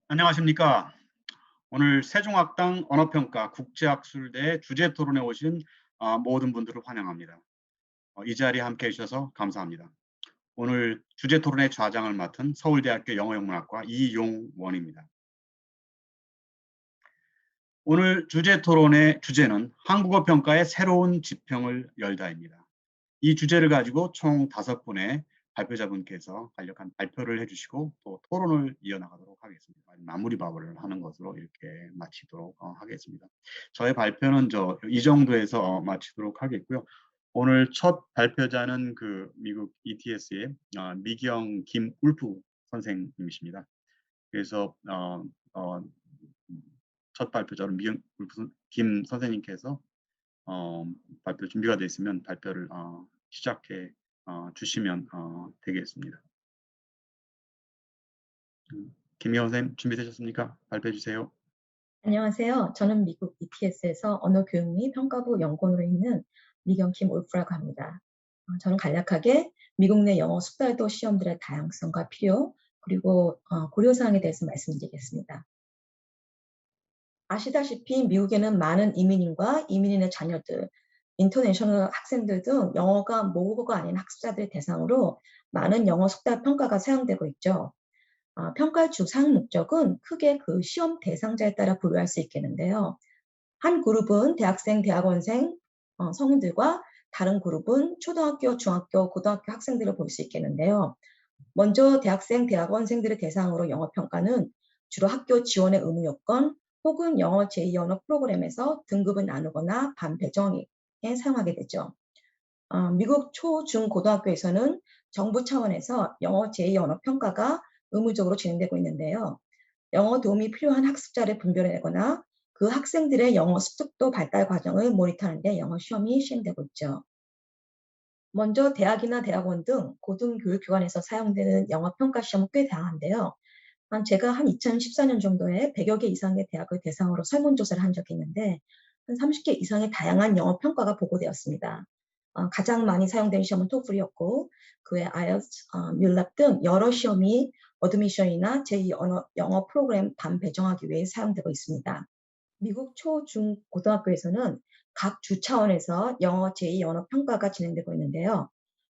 안녕하십니까. 오늘 세종학당 언어평가 국제학술대 주제토론에 오신 모든 분들을 환영합니다. 이 자리에 함께해 주셔서 감사합니다. 오늘 주제토론의 좌장을 맡은 서울대학교 영어영문학과 이용원입니다. 오늘 주제토론의 주제는 한국어 평가의 새로운 지평을 열다입니다. 이 주제를 가지고 총 5분의 발표자분께서 간략한 발표를 해주시고 또 토론을 이어나가도록 하겠습니다. 마무리 발언을 하는 것으로 이렇게 마치도록 하겠습니다. 저의 발표는 이 정도에서 마치도록 하겠고요. 오늘 첫 발표자는 그 미국 ETS의 미경 김울프 선생님이십니다. 그래서 첫 발표자로 미경 울프 김 선생님께서 발표 준비가 되어 있으면 발표를 시작해 주시면 되겠습니다. 김미경 선생님 준비되셨습니까? 발표해 주세요. 안녕하세요. 저는 미국 ETS에서 언어교육 및 평가부 연구원으로 있는 미경 김울프라고 합니다. 저는 간략하게 미국 내 영어 숙달도 시험들의 다양성과 필요, 그리고 고려사항에 대해서 말씀드리겠습니다. 아시다시피 미국에는 많은 이민인과 이민인의 자녀들, 인터내셔널 학생들 등 영어가 모국어가 아닌 학습자들을 대상으로 많은 영어 숙달 평가가 사용되고 있죠. 평가의 주상 목적은 크게 그 시험 대상자에 따라 분류할 수 있겠는데요. 한 그룹은 대학생, 대학원생, 성인들과 다른 그룹은 초등학교, 중학교, 고등학교 학생들을 볼 수 있겠는데요. 먼저 대학생, 대학원생들을 대상으로 영어 평가는 주로 학교 지원의 의무 요건 혹은 영어 제2 언어 프로그램에서 등급을 나누거나 반 배정에 사용하게 되죠. 미국 초, 중, 고등학교에서는 정부 차원에서 영어 제2 언어 평가가 의무적으로 진행되고 있는데요. 영어 도움이 필요한 학습자를 분별해내거나 그 학생들의 영어 습득도 발달 과정을 모니터하는 데 영어 시험이 시행되고 있죠. 먼저 대학이나 대학원 등 고등교육기관에서 사용되는 영어 평가 시험은 꽤 다양한데요. 제가 한 2014년 정도에 100여 개 이상의 대학을 대상으로 설문조사를 한 적이 있는데 한 30개 이상의 다양한 영어 평가가 보고되었습니다. 가장 많이 사용된 시험은 토플이었고 그외 IELTS, 뮬랍 등 여러 시험이 어드미션이나 제2 영어 프로그램 반 배정하기 위해 사용되고 있습니다. 미국 초, 중, 고등학교에서는 각 주 차원에서 영어 제2 언어 평가가 진행되고 있는데요.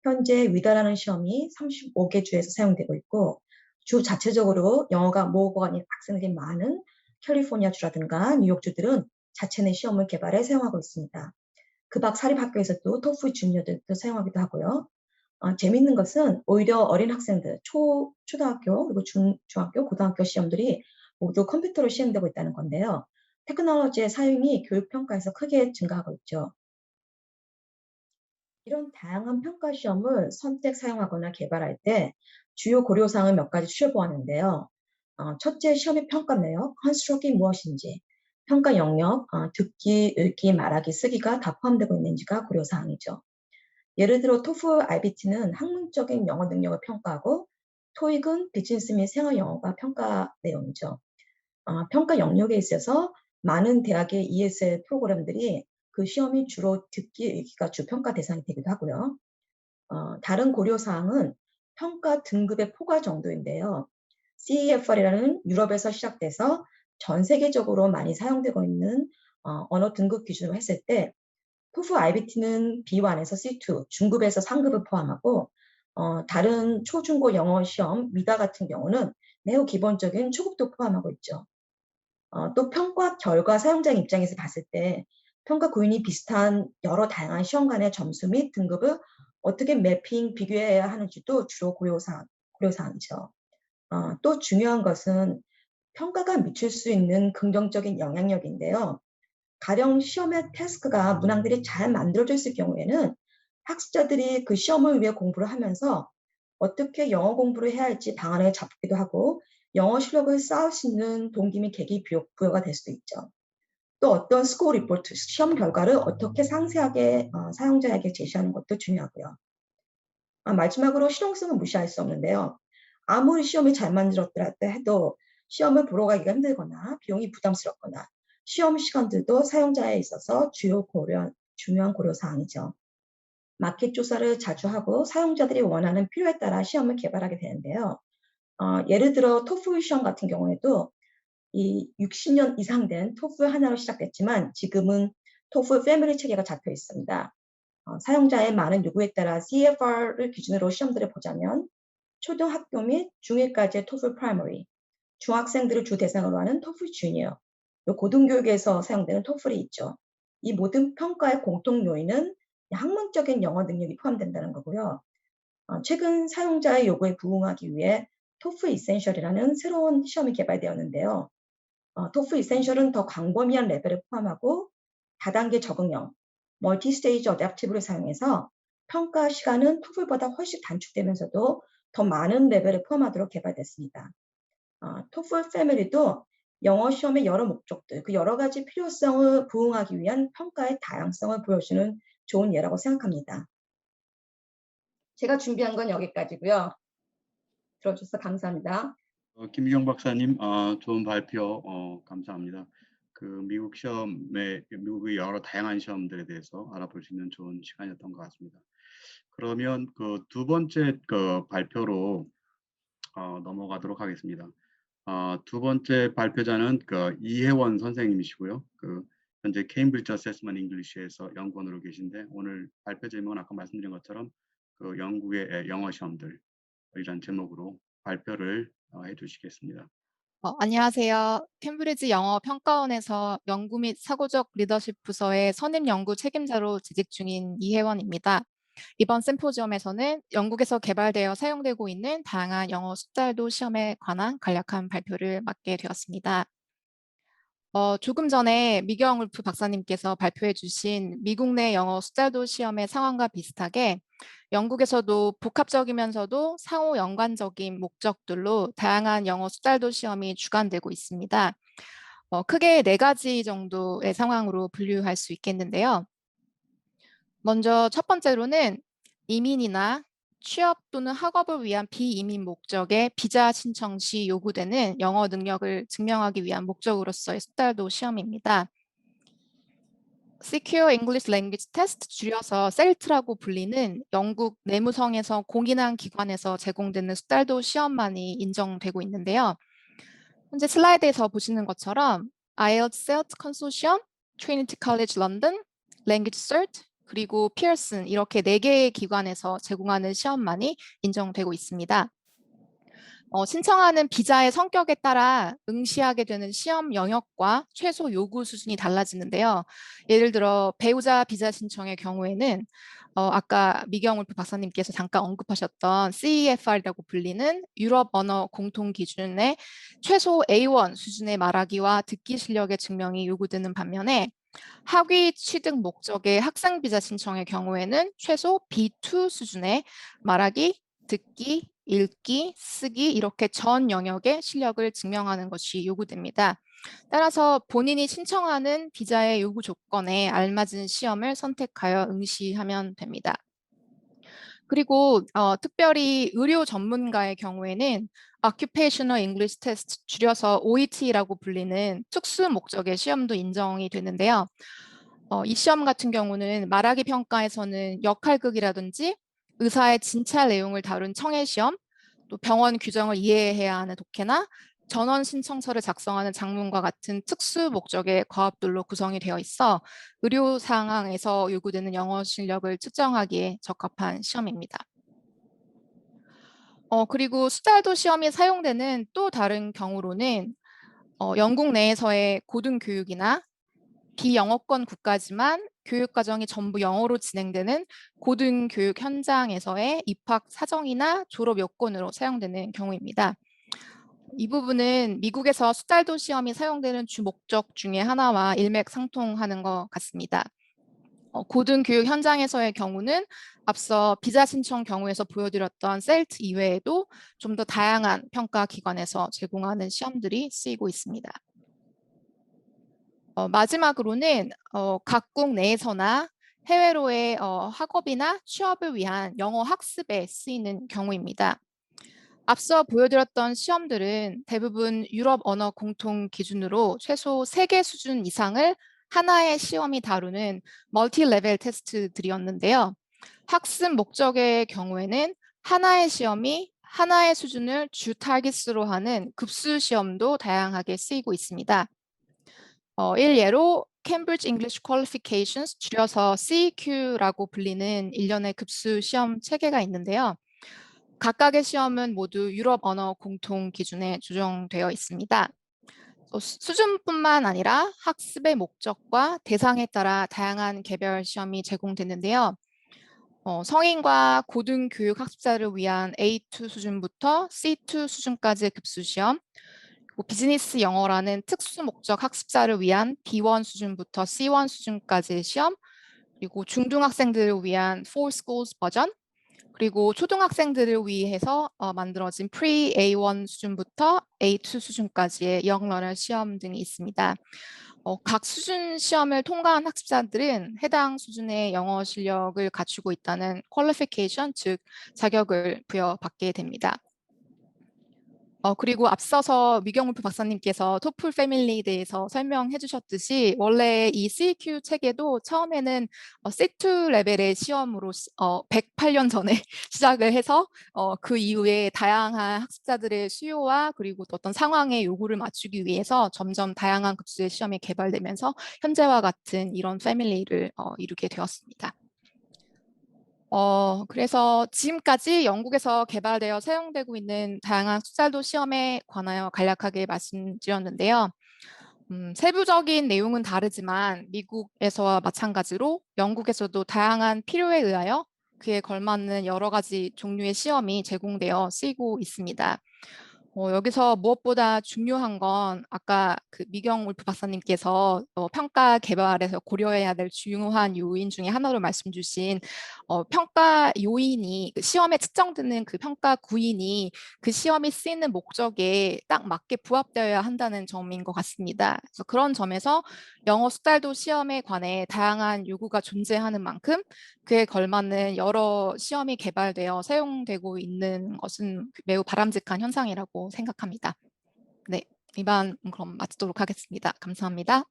현재 위다라는 시험이 35개 주에서 사용되고 있고 주 자체적으로 영어가 모국어가 아닌 학생들이 많은 캘리포니아 주라든가 뉴욕 주들은 자체 내 시험을 개발해 사용하고 있습니다. 그 밖 사립학교에서도 토플 주니어들도 사용하기도 하고요. 재밌는 것은 오히려 어린 학생들, 초등학교, 그리고 중학교, 고등학교 시험들이 모두 컴퓨터로 시행되고 있다는 건데요. 테크놀로지의 사용이 교육평가에서 크게 증가하고 있죠. 이런 다양한 평가 시험을 선택 사용하거나 개발할 때 주요 고려사항을 몇 가지 추려보았는데요. 첫째, 시험의 평가 내역, 컨스트럭이 무엇인지, 평가 영역, 듣기, 읽기, 말하기, 쓰기가 다 포함되고 있는지가 고려사항이죠. 예를 들어 토플 IBT는 학문적인 영어 능력을 평가하고 토익은 비즈니스 및 생활 영어가 평가 내용이죠. 평가 영역에 있어서 많은 대학의 ESL 프로그램들이 그 시험이 주로 듣기, 읽기가 주 평가 대상이 되기도 하고요. 다른 고려사항은 평가 등급의 포괄 정도인데요. CEFR이라는 유럽에서 시작돼서 전 세계적으로 많이 사용되고 있는 언어 등급 기준으로 했을 때 토플 IBT는 B1에서 C2, 중급에서 상급을 포함하고 다른 초중고 영어 시험 미다 같은 경우는 매우 기본적인 초급도 포함하고 있죠. 또 평가 결과 사용자 입장에서 봤을 때 평가 구인이 비슷한 여러 다양한 시험 간의 점수 및 등급을 어떻게 매핑, 비교해야 하는지도 주로 고려사항이죠. 또 중요한 것은 평가가 미칠 수 있는 긍정적인 영향력인데요. 가령 시험의 태스크가 문항들이 잘 만들어져 있을 경우에는 학습자들이 그 시험을 위해 공부를 하면서 어떻게 영어 공부를 해야 할지 방안을 잡기도 하고 영어 실력을 쌓을 수 있는 동기 및 계기 부여가 될 수도 있죠. 또 어떤 스코어 리포트, 시험 결과를 어떻게 상세하게 사용자에게 제시하는 것도 중요하고요. 마지막으로 실용성은 무시할 수 없는데요. 아무리 시험이 잘 만들었더라 해도 시험을 보러 가기가 힘들거나 비용이 부담스럽거나 시험 시간들도 사용자에 있어서 중요한 고려사항이죠. 마켓 조사를 자주 하고 사용자들이 원하는 필요에 따라 시험을 개발하게 되는데요. 예를 들어 토플 시험 같은 경우에도 이 60년 이상 된 토플 하나로 시작됐지만 지금은 토플 패밀리 체계가 잡혀 있습니다. 사용자의 많은 요구에 따라 CFR을 기준으로 시험들을 보자면 초등학교 및 중1까지의 토플 프라이머리, 중학생들을 주 대상으로 하는 토플 주니어, 고등교육에서 사용되는 토플이 있죠. 이 모든 평가의 공통 요인은 학문적인 영어 능력이 포함된다는 거고요. 최근 사용자의 요구에 부응하기 위해 토플 이센셜이라는 새로운 시험이 개발되었는데요. 토플 이센셜은 더 광범위한 레벨을 포함하고 다단계 적응형, 멀티 스테이지 어댑티브를 사용해서 평가 시간은 토플보다 훨씬 단축되면서도 더 많은 레벨을 포함하도록 개발됐습니다. 토플 패밀리도 영어 시험의 여러 목적들, 그 여러 가지 필요성을 부응하기 위한 평가의 다양성을 보여주는 좋은 예라고 생각합니다. 제가 준비한 건 여기까지고요. 들어주셔서 감사합니다. 김미경 박사님, 좋은 발표 감사합니다. 그 미국의 여러 다양한 시험들에 대해서 알아볼 수 있는 좋은 시간이었던 것 같습니다. 그러면 그 두 번째 그 발표로 넘어가도록 하겠습니다. 두 번째 발표자는 그 이혜원 선생님이시고요. 그 현재 케임브리지 어세스먼트 잉글리시에서 연구원으로 계신데 오늘 발표 제목은 아까 말씀드린 것처럼 그 영국의 영어 시험들이란 제목으로 발표를 해주시겠습니다. 안녕하세요. 캠브리지 영어 평가원에서 연구 및 사고적 리더십 부서의 선임 연구 책임자로 재직 중인 이혜원입니다. 이번 심포지엄에서는 영국에서 개발되어 사용되고 있는 다양한 영어 숙달도 시험에 관한 간략한 발표를 맡게 되었습니다. 조금 전에 미경 울프 박사님께서 발표해 주신 미국 내 영어 숙달도 시험의 상황과 비슷하게 영국에서도 복합적이면서도 상호 연관적인 목적들로 다양한 영어 숙달도 시험이 주관되고 있습니다. 크게 4가지 정도의 상황으로 분류할 수 있겠는데요. 먼저 첫 번째로는 이민이나 취업 또는 학업을 위한 비이민 목적의 비자 신청 시 요구되는 영어 능력을 증명하기 위한 목적으로서의 숙달도 시험입니다. Secure English Language Test, 줄여서 셀트라고 불리는 영국 내무성에서 공인한 기관에서 제공되는 숙달도 시험만이 인정되고 있는데요. 현재 슬라이드에서 보시는 것처럼 IELTS CELT 컨소시엄, Trinity College London, Language Cert, 그리고 피어슨, 이렇게 4개의 기관에서 제공하는 시험만이 인정되고 있습니다. 신청하는 비자의 성격에 따라 응시하게 되는 시험 영역과 최소 요구 수준이 달라지는데요. 예를 들어 배우자 비자 신청의 경우에는 아까 미경 울프 박사님께서 잠깐 언급하셨던 CEFR이라고 불리는 유럽 언어 공통 기준의 최소 A1 수준의 말하기와 듣기 실력의 증명이 요구되는 반면에 학위 취득 목적의 학생 비자 신청의 경우에는 최소 B2 수준의 말하기, 듣기, 읽기, 쓰기, 이렇게 전 영역의 실력을 증명하는 것이 요구됩니다. 따라서 본인이 신청하는 비자의 요구 조건에 알맞은 시험을 선택하여 응시하면 됩니다. 그리고 특별히 의료 전문가의 경우에는 Occupational English Test, 줄여서 OET라고 불리는 특수 목적의 시험도 인정이 되는데요. 이 시험 같은 경우는 말하기 평가에서는 역할극이라든지 의사의 진찰 내용을 다룬 청해 시험, 또 병원 규정을 이해해야 하는 독해나 전원 신청서를 작성하는 장문과 같은 특수 목적의 과업들로 구성이 되어 있어 의료 상황에서 요구되는 영어 실력을 측정하기에 적합한 시험입니다. 그리고 수달도 시험이 사용되는 또 다른 경우로는 영국 내에서의 고등교육이나 비영어권 국가지만 교육과정이 전부 영어로 진행되는 고등교육 현장에서의 입학 사정이나 졸업 요건으로 사용되는 경우입니다. 이 부분은 미국에서 수달도 시험이 사용되는 주 목적 중에 하나와 일맥상통하는 것 같습니다. 고등교육 현장에서의 경우는 앞서 비자 신청 경우에서 보여드렸던 셀트 이외에도 좀 더 다양한 평가 기관에서 제공하는 시험들이 쓰이고 있습니다. 마지막으로는 각국 내에서나 해외로의 학업이나 취업을 위한 영어 학습에 쓰이는 경우입니다. 앞서 보여드렸던 시험들은 대부분 유럽 언어 공통 기준으로 최소 3개 수준 이상을 하나의 시험이 다루는 멀티 레벨 테스트들이었는데요. 학습 목적의 경우에는 하나의 시험이 하나의 수준을 주 타깃으로 하는 급수 시험도 다양하게 쓰이고 있습니다. 일예로 Cambridge English Qualifications, 줄여서 CEQ라고 불리는 일련의 급수 시험 체계가 있는데요. 각각의 시험은 모두 유럽 언어 공통 기준에 조정되어 있습니다. 수준뿐만 아니라 학습의 목적과 대상에 따라 다양한 개별 시험이 제공되는데요. 성인과 고등교육 학습자를 위한 A2 수준부터 C2 수준까지의 급수 시험, 비즈니스 영어라는 특수 목적 학습자를 위한 B1 수준부터 C1 수준까지의 시험, 그리고 중등학생들을 위한 For Schools 버전, 그리고 초등학생들을 위해서 만들어진 Pre-A1 수준부터 A2 수준까지의 영어러널 시험 등이 있습니다. 각 수준 시험을 통과한 학습자들은 해당 수준의 영어 실력을 갖추고 있다는 퀄리피케이션, 즉 자격을 부여받게 됩니다. 그리고 앞서서 미경울프 박사님께서 토플 패밀리에 대해서 설명해 주셨듯이 원래 이 CEQ 체계도 처음에는 C2 레벨의 시험으로 108년 전에 시작을 해서 그 이후에 다양한 학습자들의 수요와 그리고 또 어떤 상황의 요구를 맞추기 위해서 점점 다양한 급수의 시험이 개발되면서 현재와 같은 이런 패밀리를 이루게 되었습니다. 그래서 지금까지 영국에서 개발되어 사용되고 있는 다양한 숙달도 시험에 관하여 간략하게 말씀드렸는데요. 세부적인 내용은 다르지만 미국에서와 마찬가지로 영국에서도 다양한 필요에 의하여 그에 걸맞는 여러 가지 종류의 시험이 제공되어 쓰이고 있습니다. 여기서 무엇보다 중요한 건 아까 그 미경울프 박사님께서 평가 개발에서 고려해야 될 중요한 요인 중에 하나로 말씀 주신 평가 요인이 시험에 측정되는 그 평가 구인이 그 시험이 쓰이는 목적에 딱 맞게 부합되어야 한다는 점인 것 같습니다. 그래서 그런 점에서 영어 숙달도 시험에 관해 다양한 요구가 존재하는 만큼 그에 걸맞는 여러 시험이 개발되어 사용되고 있는 것은 매우 바람직한 현상이라고 생각합니다. 네, 이만 그럼 마치도록 하겠습니다. 감사합니다.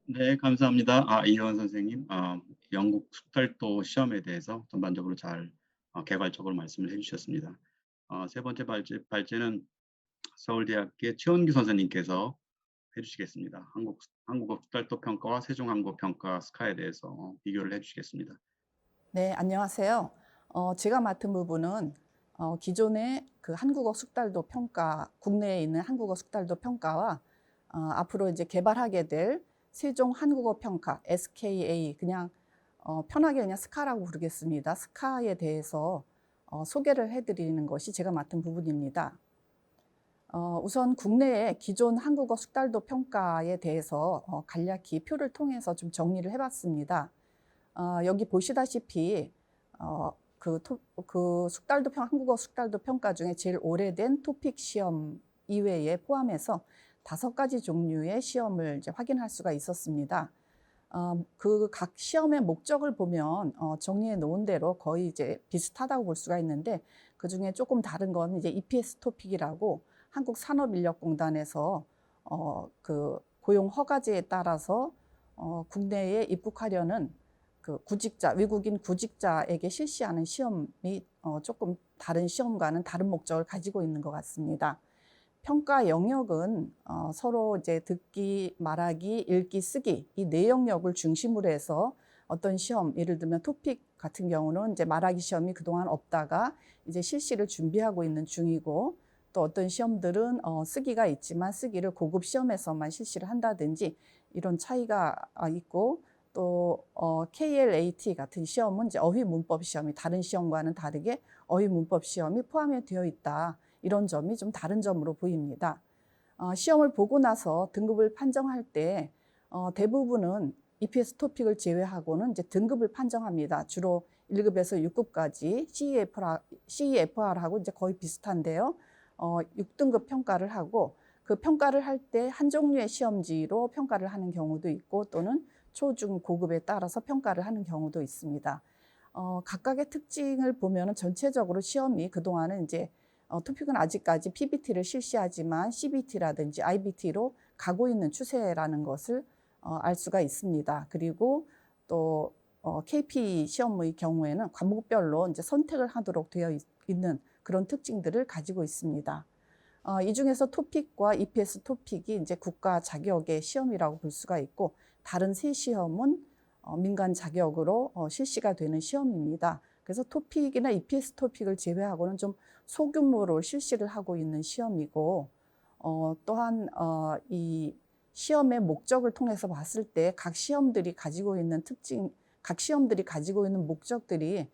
네, 감사합니다. 이혜원 선생님, 영국 숙달도 시험에 대해서 전반적으로 잘 개괄적으로 말씀을 해주셨습니다. 세 번째 발제는 서울대학교 최원규 선생님께서 해주시겠습니다. 한국어 숙달도 평가와 세종한국어 평가 스카에 대해서 비교를 해주시겠습니다. 네, 안녕하세요. 제가 맡은 부분은 기존의 그 한국어 숙달도 평가, 국내에 있는 한국어 숙달도 평가와 앞으로 이제 개발하게 될 세종 한국어 평가, SKA, 그냥 편하게 그냥 스카라고 부르겠습니다. 스카에 대해서 소개를 해드리는 것이 제가 맡은 부분입니다. 우선 국내의 기존 한국어 숙달도 평가에 대해서 간략히 표를 통해서 좀 정리를 해봤습니다. 여기 보시다시피 그 한국어 숙달도 평가 중에 제일 오래된 토픽 시험 이외에 포함해서 5가지 종류의 시험을 이제 확인할 수가 있었습니다. 그 각 시험의 목적을 보면 정리해 놓은 대로 거의 이제 비슷하다고 볼 수가 있는데, 그 중에 조금 다른 건 이제 EPS 토픽이라고 한국산업인력공단에서 그 고용 허가제에 따라서 국내에 입국하려는 그 외국인 구직자에게 실시하는 시험이 조금 다른 시험과는 다른 목적을 가지고 있는 것 같습니다. 평가 영역은 서로 이제 듣기, 말하기, 읽기, 쓰기 이 네 영역을 중심으로 해서 어떤 시험, 예를 들면 토픽 같은 경우는 이제 말하기 시험이 그동안 없다가 이제 실시를 준비하고 있는 중이고, 또 어떤 시험들은 쓰기가 있지만 쓰기를 고급 시험에서만 실시를 한다든지 이런 차이가 있고, 또 KLAT 같은 시험은 이제 어휘 문법 시험이 다른 시험과는 다르게 어휘 문법 시험이 포함이 되어 있다. 이런 점이 좀 다른 점으로 보입니다. 시험을 보고 나서 등급을 판정할 때 대부분은 EPS 토픽을 제외하고는 이제 등급을 판정합니다. 주로 1급에서 6급까지 CEFR하고 이제 거의 비슷한데요. 6등급 평가를 하고, 그 평가를 할 때 한 종류의 시험지로 평가를 하는 경우도 있고, 또는 초, 중, 고급에 따라서 평가를 하는 경우도 있습니다. 각각의 특징을 보면 전체적으로 시험이 그동안은 이제 토픽은 아직까지 PBT를 실시하지만 CBT라든지 IBT로 가고 있는 추세라는 것을 알 수가 있습니다. 그리고 또 KP 시험의 경우에는 과목별로 이제 선택을 하도록 되어 있는 그런 특징들을 가지고 있습니다. 이 중에서 토픽과 EPS 토픽이 이제 국가 자격의 시험이라고 볼 수가 있고, 다른 세 시험은 민간 자격으로 실시가 되는 시험입니다. 그래서 토픽이나 EPS 토픽을 제외하고는 좀 소규모로 실시를 하고 있는 시험이고, 또한 이 시험의 목적을 통해서 봤을 때 각 시험들이 가지고 있는 특징, 각 시험들이 가지고 있는 목적들이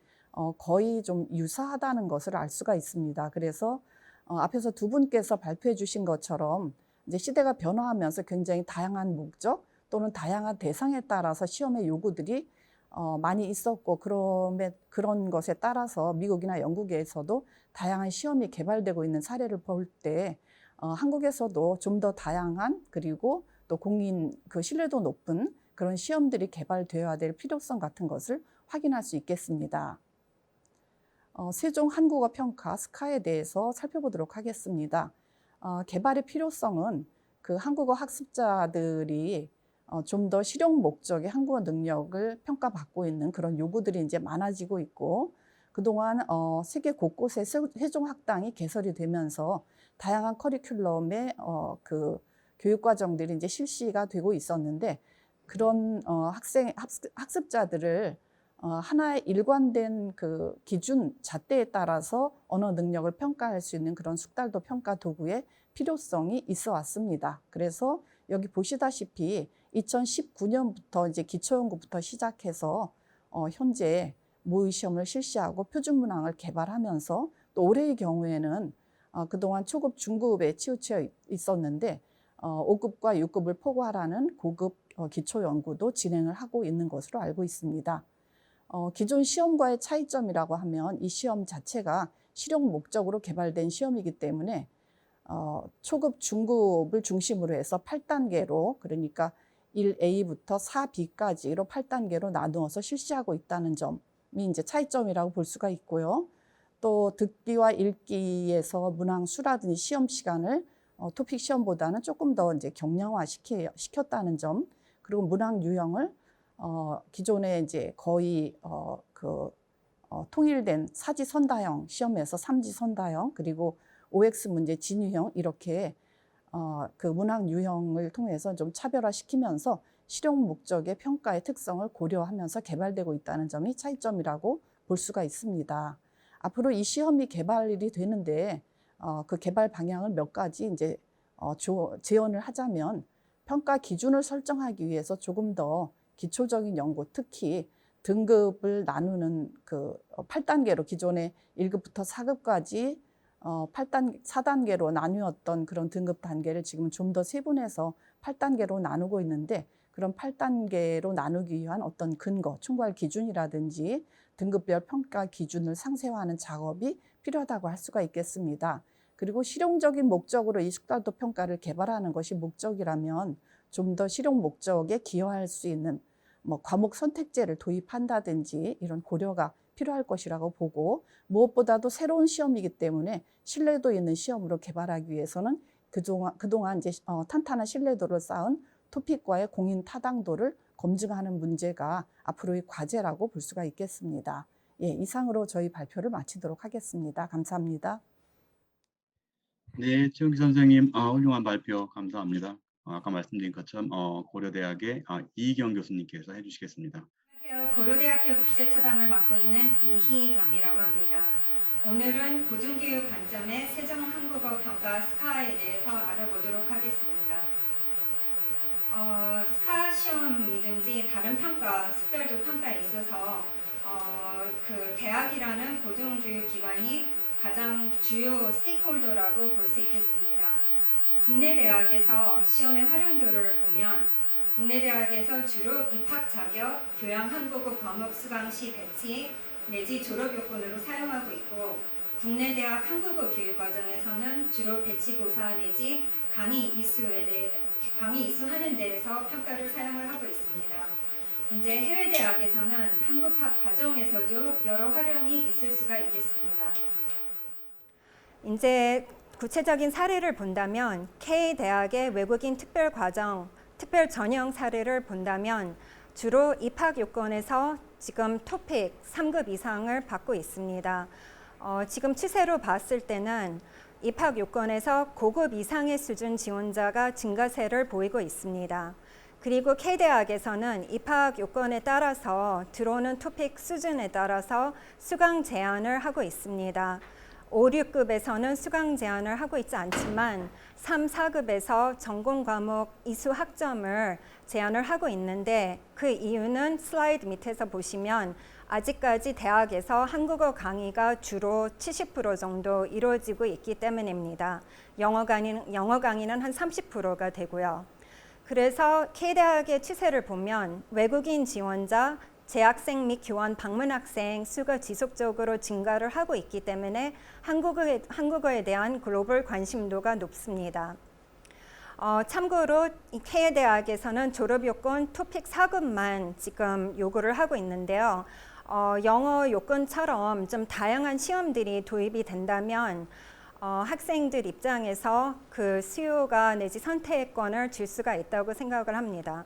거의 좀 유사하다는 것을 알 수가 있습니다. 그래서 앞에서 두 분께서 발표해 주신 것처럼 이제 시대가 변화하면서 굉장히 다양한 목적 또는 다양한 대상에 따라서 시험의 요구들이 많이 있었고, 그런 것에 따라서 미국이나 영국에서도 다양한 시험이 개발되고 있는 사례를 볼 때 한국에서도 좀 더 다양한, 그리고 또 공인 신뢰도 높은 그런 시험들이 개발되어야 될 필요성 같은 것을 확인할 수 있겠습니다. 세종 한국어 평가 스카에 대해서 살펴보도록 하겠습니다. 개발의 필요성은 그 한국어 학습자들이 좀 더 실용 목적의 한국어 능력을 평가받고 있는 그런 요구들이 이제 많아지고 있고, 그동안 세계 곳곳에 세종 학당이 개설이 되면서 다양한 커리큘럼의 그 교육 과정들이 이제 실시가 되고 있었는데, 그런 학습자들을 하나의 일관된 그 기준, 잣대에 따라서 언어 능력을 평가할 수 있는 그런 숙달도 평가 도구의 필요성이 있어 왔습니다. 그래서 여기 보시다시피 2019년부터 이제 기초연구부터 시작해서 현재 모의 시험을 실시하고 표준 문항을 개발하면서, 또 올해의 경우에는 그동안 초급, 중급에 치우쳐 있었는데 5급과 6급을 포괄하는 고급 기초 연구도 진행을 하고 있는 것으로 알고 있습니다. 기존 시험과의 차이점이라고 하면 이 시험 자체가 실용 목적으로 개발된 시험이기 때문에 초급, 중급을 중심으로 해서 8단계로, 그러니까 1A부터 4B까지로 8단계로 나누어서 실시하고 있다는 점이 이제 차이점이라고 볼 수가 있고요. 또 듣기와 읽기에서 문항 수라든지 시험 시간을 토픽 시험보다는 조금 더 이제 경량화 시켰다는 점, 그리고 문항 유형을 기존에 이제 거의 통일된 사지선다형 시험에서 삼지선다형, 그리고 OX 문제 진유형, 이렇게 그 문항 유형을 통해서 좀 차별화시키면서 실용 목적의 평가의 특성을 고려하면서 개발되고 있다는 점이 차이점이라고 볼 수가 있습니다. 앞으로 이 시험이 개발이 되는데 그 개발 방향을 몇 가지 이제 제언을 하자면, 평가 기준을 설정하기 위해서 조금 더 기초적인 연구, 특히 등급을 나누는 그 8단계로, 기존에 1급부터 4급까지 4단계로 나누었던 그런 등급 단계를 지금 좀 더 세분해서 8단계로 나누고 있는데, 그런 8단계로 나누기 위한 어떤 근거, 총괄 기준이라든지 등급별 평가 기준을 상세화하는 작업이 필요하다고 할 수가 있겠습니다. 그리고 실용적인 목적으로 이 숙달도 평가를 개발하는 것이 목적이라면 좀 더 실용 목적에 기여할 수 있는 과목 선택제를 도입한다든지 이런 고려가 필요할 것이라고 보고, 무엇보다도 새로운 시험이기 때문에 신뢰도 있는 시험으로 개발하기 위해서는 그동안 이제 탄탄한 신뢰도를 쌓은 토픽과의 공인 타당도를 검증하는 문제가 앞으로의 과제라고 볼 수가 있겠습니다. 예, 이상으로 저희 발표를 마치도록 하겠습니다. 감사합니다. 네, 최은기 선생님, 훌륭한 발표 감사합니다. 아까 말씀드린 것처럼 고려대학의 이희경 교수님께서 해주시겠습니다. 안녕하세요. 고려대학교 국제차장을 맡고 있는 이희경이라고 합니다. 오늘은 고등교육 관점의 세종 한국어 평가 스카에 대해서 알아보도록 하겠습니다. 스카 시험이든지 다른 평가, 숙달도 평가에 있어서 그 대학이라는 고등교육기관이 가장 주요 스테이크홀더라고 볼 수 있겠습니다. 국내 대학에서 시험의 활용도를 보면, 국내 대학에서 주로 입학 자격, 교양 한국어 과목 수강 시 배치 내지 졸업 요건으로 사용하고 있고, 국내 대학 한국어 교육 과정에서는 주로 배치고사 내지 강의 이수하는 데에서 평가를 사용을 하고 있습니다. 이제 해외 대학에서는 한국학 과정에서도 여러 활용이 있을 수가 있겠습니다. 이제 구체적인 사례를 본다면 K대학의 외국인 특별과정, 특별 전형 사례를 본다면 주로 입학 요건에서 지금 토픽 3급 이상을 받고 있습니다. 지금 추세로 봤을 때는 입학 요건에서 고급 이상의 수준 지원자가 증가세를 보이고 있습니다. 그리고 K대학에서는 입학 요건에 따라서 들어오는 토픽 수준에 따라서 수강 제한을 하고 있습니다. 5, 6급에서는 수강 제한을 하고 있지 않지만 3, 4급에서 전공 과목 이수 학점을 제한을 하고 있는데 그 이유는 슬라이드 밑에서 보시면 아직까지 대학에서 한국어 강의가 주로 70% 정도 이루어지고 있기 때문입니다. 영어 강의는 한 30%가 되고요. 그래서 K대학의 추세를 보면 외국인 지원자, 재학생 및 교환 방문 학생 수가 지속적으로 증가를 하고 있기 때문에 한국어에 대한 글로벌 관심도가 높습니다. 참고로 K대학에서는 졸업요건 토픽 4급만 지금 요구를 하고 있는데요. 영어 요건처럼 좀 다양한 시험들이 도입이 된다면 학생들 입장에서 그 수요가 내지 선택권을 줄 수가 있다고 생각을 합니다.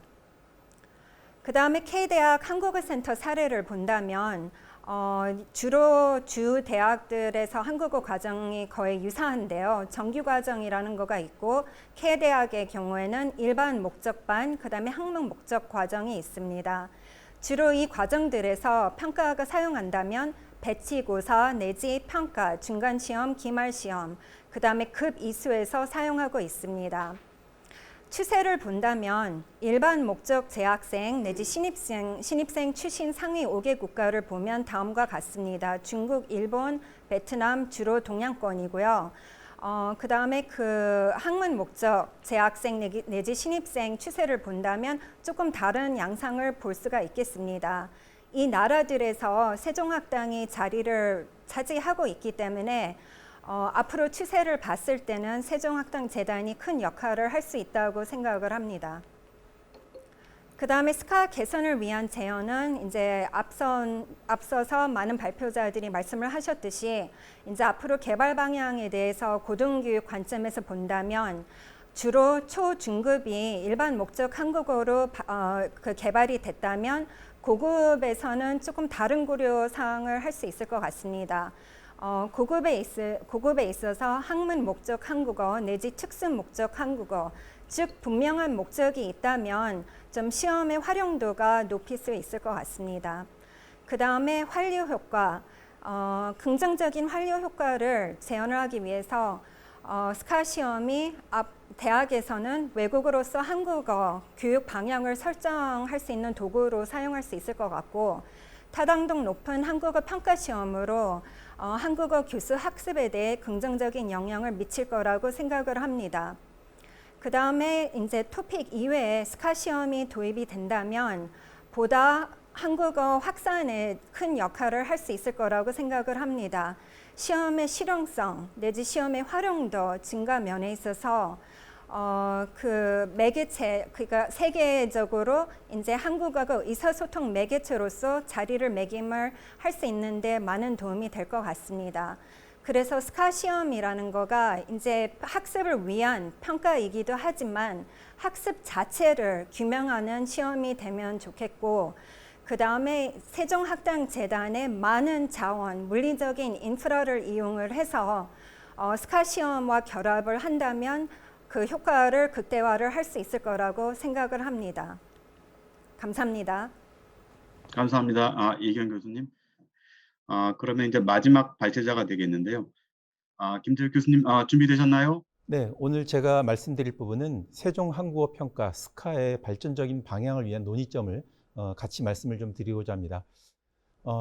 그 다음에 K대학 한국어센터 사례를 본다면 주로 주 대학들에서 한국어 과정이 거의 유사한데요. 정규 과정이라는 거가 있고 K대학의 경우에는 일반 목적반, 그 다음에 학문 목적 과정이 있습니다. 주로 이 과정들에서 평가가 사용한다면 배치고사 내지 평가, 중간시험, 기말시험, 그 다음에 급 이수에서 사용하고 있습니다. 추세를 본다면 일반 목적 재학생 내지 신입생 출신 상위 5개 국가를 보면 다음과 같습니다. 중국, 일본, 베트남 주로 동양권이고요. 그 다음에 그 학문 목적 재학생 내지 신입생 추세를 본다면 조금 다른 양상을 볼 수가 있겠습니다. 이 나라들에서 세종학당이 자리를 차지하고 있기 때문에 앞으로 추세를 봤을 때는 세종학당재단이 큰 역할을 할 수 있다고 생각을 합니다. 그 다음에 스카 개선을 위한 제언은 이제 앞서서 많은 발표자들이 말씀을 하셨듯이 이제 앞으로 개발 방향에 대해서 고등교육 관점에서 본다면 주로 초, 중급이 일반 목적 한국어로 그 개발이 됐다면 고급에서는 조금 다른 고려 사항을 할 수 있을 것 같습니다. 고급에 있어서 학문 목적 한국어 내지 특수 목적 한국어, 즉 분명한 목적이 있다면 좀 시험의 활용도가 높일 수 있을 것 같습니다. 그 다음에 환류 효과, 긍정적인 환류 효과를 재현을 하기 위해서 스카 시험이 대학에서는 외국어로서 한국어 교육 방향을 설정할 수 있는 도구로 사용할 수 있을 것 같고 타당성 높은 한국어 평가 시험으로 한국어 교수 학습에 대해 긍정적인 영향을 미칠 거라고 생각을 합니다. 그 다음에 이제 토픽 이외에 스카 시험이 도입이 된다면 보다 한국어 확산에 큰 역할을 할 수 있을 거라고 생각을 합니다. 시험의 실용성 내지 시험의 활용도 증가 면에 있어서 그 매개체, 그러니까 세계적으로 이제 한국어가 의사소통 매개체로서 자리를 매김을 할 수 있는데 많은 도움이 될 것 같습니다. 그래서 스카 시험이라는 거가 이제 학습을 위한 평가이기도 하지만 학습 자체를 규명하는 시험이 되면 좋겠고 그 다음에 세종학당재단의 많은 자원, 물리적인 인프라를 이용을 해서 스카 시험과 결합을 한다면 그 효과를 극대화를 할 수 있을 거라고 생각을 합니다. 감사합니다. 감사합니다. 이경 교수님. 그러면 이제 마지막 발제자가 되겠는데요. 김재욱 교수님 준비되셨나요? 네, 오늘 제가 말씀드릴 부분은 세종한국어평가 스카의 발전적인 방향을 위한 논의점을 같이 말씀을 좀 드리고자 합니다.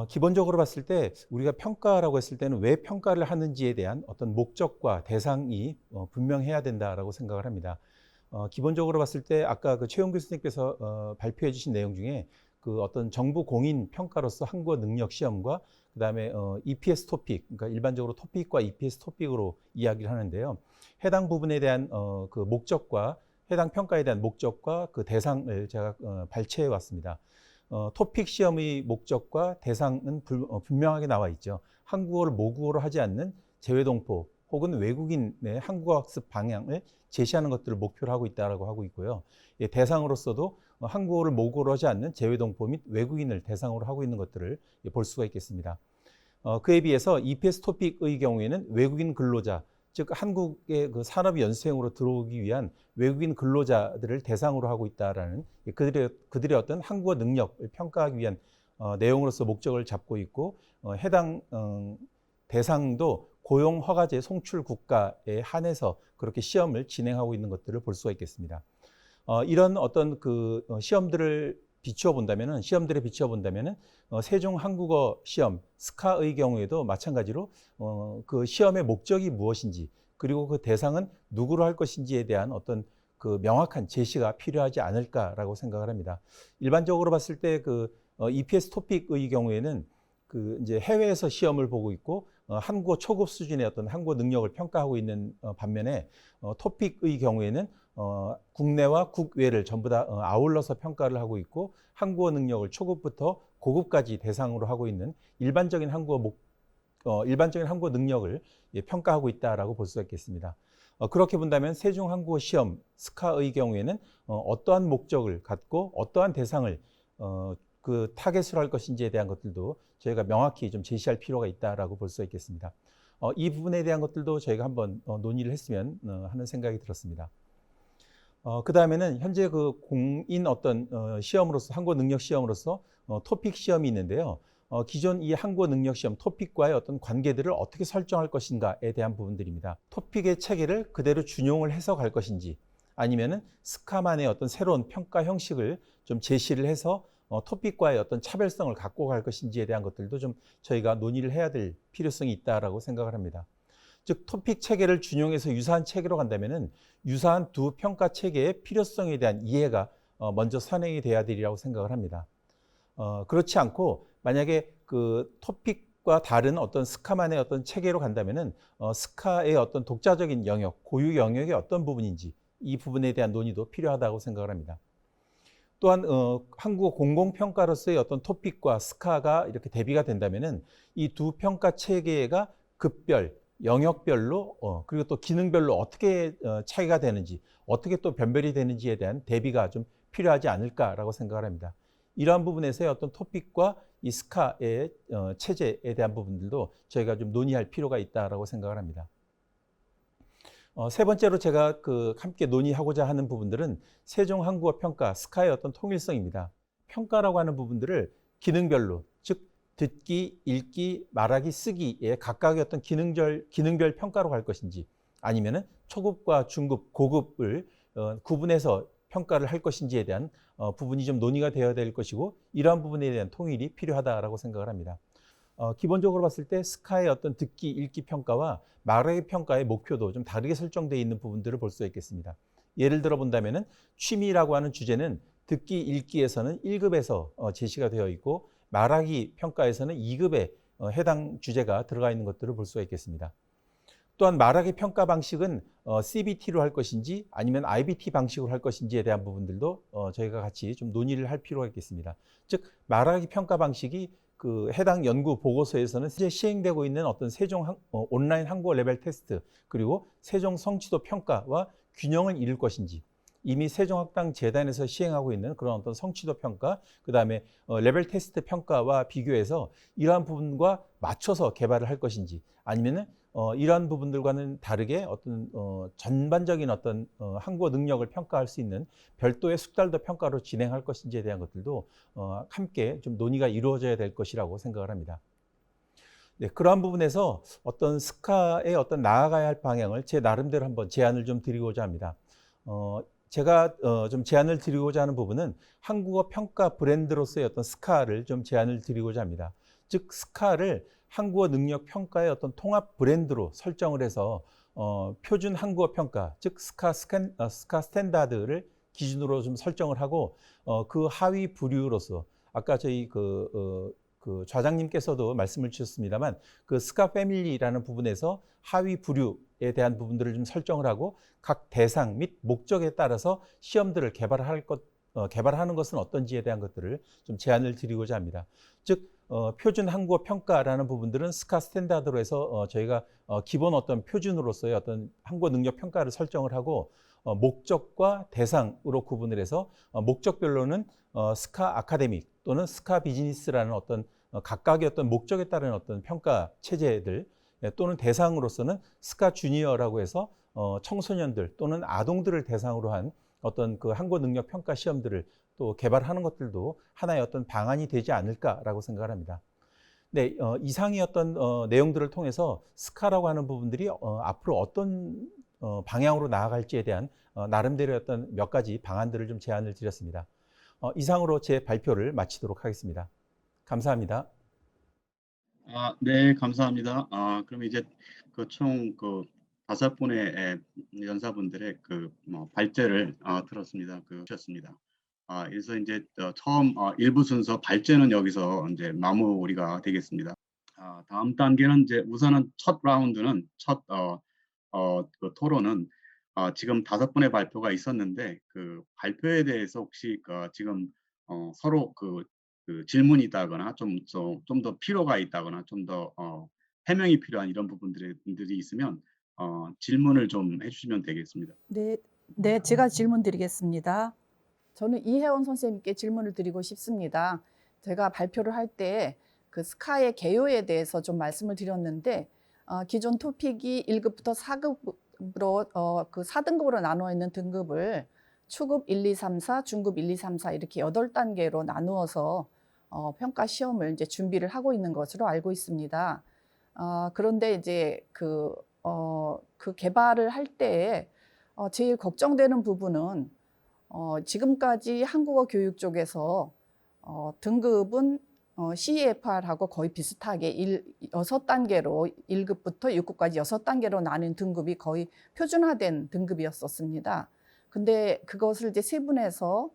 기본적으로 봤을 때 우리가 평가라고 했을 때는 왜 평가를 하는지에 대한 어떤 목적과 대상이 분명해야 된다라고 생각을 합니다. 기본적으로 봤을 때 아까 그 최용 교수님께서 발표해 주신 내용 중에 그 어떤 정부 공인 평가로서 한국어 능력 시험과 그다음에 EPS 토픽, 그러니까 일반적으로 토픽과 EPS 토픽으로 이야기를 하는데요. 해당 부분에 대한 그 목적과 해당 평가에 대한 목적과 그 대상을 제가 발췌해 왔습니다. 토픽 시험의 목적과 대상은 분명하게 나와 있죠. 한국어를 모국어로 하지 않는 재외동포 혹은 외국인의 한국어 학습 방향을 제시하는 것들을 목표로 하고 있다고 하고 있고요. 대상으로서도 한국어를 모국어로 하지 않는 재외동포 및 외국인을 대상으로 하고 있는 것들을 볼 수가 있겠습니다. 그에 비해서 EPS 토픽의 경우에는 외국인 근로자, 즉 한국의 그 산업 연수생으로 들어오기 위한 외국인 근로자들을 대상으로 하고 있다라는 그들의 어떤 한국어 능력을 평가하기 위한 내용으로서 목적을 잡고 있고, 해당 대상도 고용 허가제 송출 국가에 한해서 그렇게 시험을 진행하고 있는 것들을 볼 수가 있겠습니다. 이런 어떤 그 시험들에 비추어 본다면은 세종 한국어 시험 스카의 경우에도 마찬가지로 그 시험의 목적이 무엇인지, 그리고 그 대상은 누구로 할 것인지에 대한 어떤 그 명확한 제시가 필요하지 않을까라고 생각을 합니다. 일반적으로 봤을 때 그 EPS 토픽의 경우에는 그 이제 해외에서 시험을 보고 있고 한국어 초급 수준의 어떤 한국어 능력을 평가하고 있는 반면에 토픽의 경우에는 국내와 국외를 전부 다 아울러서 평가를 하고 있고, 한국어 능력을 초급부터 고급까지 대상으로 하고 있는 일반적인 한국어 능력을 평가하고 있다라고 볼 수가 있겠습니다. 그렇게 본다면 세종 한국어 시험 스카의 경우에는 어떠한 목적을 갖고 어떠한 대상을 그 타겟으로 할 것인지에 대한 것들도 저희가 명확히 좀 제시할 필요가 있다라고 볼 수가 있겠습니다. 이 부분에 대한 것들도 저희가 한번 논의를 했으면 하는 생각이 들었습니다. 그 다음에는 현재 그 공인 어떤 시험으로서, 한국어 능력 시험으로서 토픽 시험이 있는데요. 기존 이 한국어 능력 시험 토픽과의 어떤 관계들을 어떻게 설정할 것인가에 대한 부분들입니다. 토픽의 체계를 그대로 준용을 해서 갈 것인지, 아니면은 스카만의 어떤 새로운 평가 형식을 좀 제시를 해서 토픽과의 어떤 차별성을 갖고 갈 것인지에 대한 것들도 좀 저희가 논의를 해야 될 필요성이 있다라고 생각을 합니다. 즉 토픽 체계를 준용해서 유사한 체계로 간다면은 유사한 두 평가 체계의 필요성에 대한 이해가 먼저 선행이 돼야 되리라고 생각을 합니다. 그렇지 않고 만약에 그 토픽과 다른 어떤 스카만의 어떤 체계로 간다면은 스카의 어떤 독자적인 영역, 고유 영역이 어떤 부분인지 이 부분에 대한 논의도 필요하다고 생각을 합니다. 또한 한국어 공공평가로서의 어떤 토픽과 스카가 이렇게 대비가 된다면은 이 두 평가 체계가 급별, 영역별로 그리고 또 기능별로 어떻게 차이가 되는지, 어떻게 또 변별이 되는지에 대한 대비가 좀 필요하지 않을까라고 생각을 합니다. 이러한 부분에서의 어떤 토픽과 이 스카의 체제에 대한 부분들도 저희가 좀 논의할 필요가 있다라고 생각을 합니다. 세 번째로 제가 함께 논의하고자 하는 부분들은 세종 한국어 평가 스카의 어떤 통일성입니다. 평가라고 하는 부분들을 기능별로, 즉 듣기, 읽기, 말하기, 쓰기의 각각의 어떤 기능별 평가로 갈 것인지, 아니면은 초급과 중급, 고급을 구분해서 평가를 할 것인지에 대한 부분이 좀 논의가 되어야 될 것이고, 이러한 부분에 대한 통일이 필요하다라고 생각을 합니다. 기본적으로 봤을 때 스카의 어떤 듣기, 읽기 평가와 말하기 평가의 목표도 좀 다르게 설정되어 있는 부분들을 볼 수 있겠습니다. 예를 들어 본다면은 취미라고 하는 주제는 듣기, 읽기에서는 1급에서 제시가 되어 있고, 말하기 평가에서는 2급에 해당 주제가 들어가 있는 것들을 볼 수가 있겠습니다. 또한 말하기 평가 방식은 CBT로 할 것인지 아니면 IBT 방식으로 할 것인지에 대한 부분들도 저희가 같이 좀 논의를 할 필요가 있겠습니다. 즉 말하기 평가 방식이 그 해당 연구 보고서에서는 현재 시행되고 있는 어떤 세종 온라인 한국어 레벨 테스트, 그리고 세종 성취도 평가와 균형을 이룰 것인지, 이미 세종학당재단에서 시행하고 있는 그런 어떤 성취도 평가, 그 다음에 레벨 테스트 평가와 비교해서 이러한 부분과 맞춰서 개발을 할 것인지, 아니면은 이러한 부분들과는 다르게 어떤 전반적인 어떤 한국어 능력을 평가할 수 있는 별도의 숙달도 평가로 진행할 것인지에 대한 것들도 함께 좀 논의가 이루어져야 될 것이라고 생각을 합니다. 네, 그러한 부분에서 어떤 스카의 어떤 나아가야 할 방향을 제 나름대로 한번 제안을 좀 드리고자 합니다. 제가 좀 제안을 드리고자 하는 부분은 한국어 평가 브랜드로서의 어떤 스카를 좀 제안을 드리고자 합니다. 즉 스카를 한국어 능력 평가의 어떤 통합 브랜드로 설정을 해서 표준 한국어 평가, 즉 스카 스탠다드를 기준으로 좀 설정을 하고 그 하위 부류로서 아까 저희 그 좌장님께서도 말씀을 주셨습니다만 그 스카 패밀리라는 부분에서 하위 부류에 대한 부분들을 좀 설정을 하고 각 대상 및 목적에 따라서 시험들을 개발하는 것은 어떤지에 대한 것들을 좀 제안을 드리고자 합니다. 즉 표준 한국어 평가라는 부분들은 스카 스탠다드로 해서 저희가 기본 어떤 표준으로서의 어떤 한국어 능력 평가를 설정을 하고 목적과 대상으로 구분을 해서 목적별로는 스카 아카데믹 또는 스카 비즈니스라는 어떤 각각의 어떤 목적에 따른 어떤 평가 체제들 또는 대상으로서는 스카 주니어라고 해서 청소년들 또는 아동들을 대상으로 한 어떤 그 한국어 능력 평가 시험들을 또 개발하는 것들도 하나의 어떤 방안이 되지 않을까라고 생각을 합니다. 네, 이상의 어떤 내용들을 통해서 스카라고 하는 부분들이 앞으로 어떤 방향으로 나아갈지에 대한 나름대로의 어떤 몇 가지 방안들을 좀 제안을 드렸습니다. 이상으로 제 발표를 마치도록 하겠습니다. 감사합니다. 네, 감사합니다. 그럼 이제 그 총 그 5분의 연사분들의 그 발제를 들었습니다. 셨습니다. 그래서 이제 처음 1부 순서 발제는 여기서 이제 마무리가 되겠습니다. 다음 단계는 이제 우선은 첫 라운드는 그 토론은 지금 5분의 발표가 있었는데 그 발표에 대해서 혹시 지금 서로 그 질문이 있다거나 좀 더 필요가 있다거나 좀 더 해명이 필요한 이런 부분들이 있으면 질문을 좀 해주시면 되겠습니다. 네, 제가 질문 드리겠습니다. 저는 이혜원 선생님께 질문을 드리고 싶습니다. 제가 발표를 할 때 그 스카의 개요에 대해서 좀 말씀을 드렸는데 기존 토픽이 1급부터 4급으로 그 4등급으로 나누어 있는 등급을 초급 1, 2, 3, 4, 중급 1, 2, 3, 4 이렇게 8단계로 나누어서 평가 시험을 이제 준비를 하고 있는 것으로 알고 있습니다. 그런데 이제 그 개발을 할 때 제일 걱정되는 부분은 지금까지 한국어 교육 쪽에서 등급은 CEFR하고 거의 비슷하게 6단계로 1급부터 6급까지 6단계로 나뉜 등급이 거의 표준화된 등급이었었습니다. 근데 그것을 이제 세분해서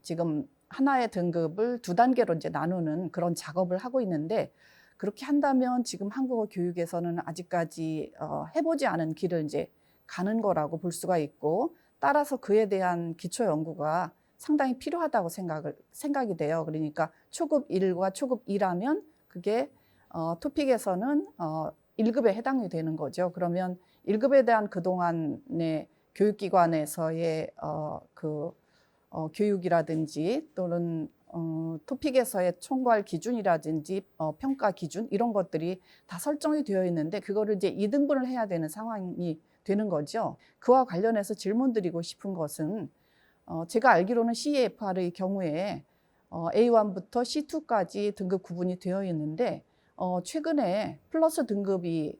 지금 하나의 등급을 2단계로 이제 나누는 그런 작업을 하고 있는데 그렇게 한다면 지금 한국어 교육에서는 아직까지 해보지 않은 길을 이제 가는 거라고 볼 수가 있고 따라서 그에 대한 기초 연구가 상당히 필요하다고 생각이 돼요. 그러니까 초급 1과 초급 2라면 그게 토픽에서는 1급에 해당이 되는 거죠. 그러면 1급에 대한 그동안의 교육기관에서의 교육이라든지 또는 토픽에서의 총괄 기준이라든지 평가 기준 이런 것들이 다 설정이 되어 있는데 그거를 이제 2등분을 해야 되는 상황이 되는 거죠. 그와 관련해서 질문 드리고 싶은 것은 제가 알기로는 CEFR의 경우에 A1부터 C2까지 등급 구분이 되어 있는데 최근에 플러스 등급이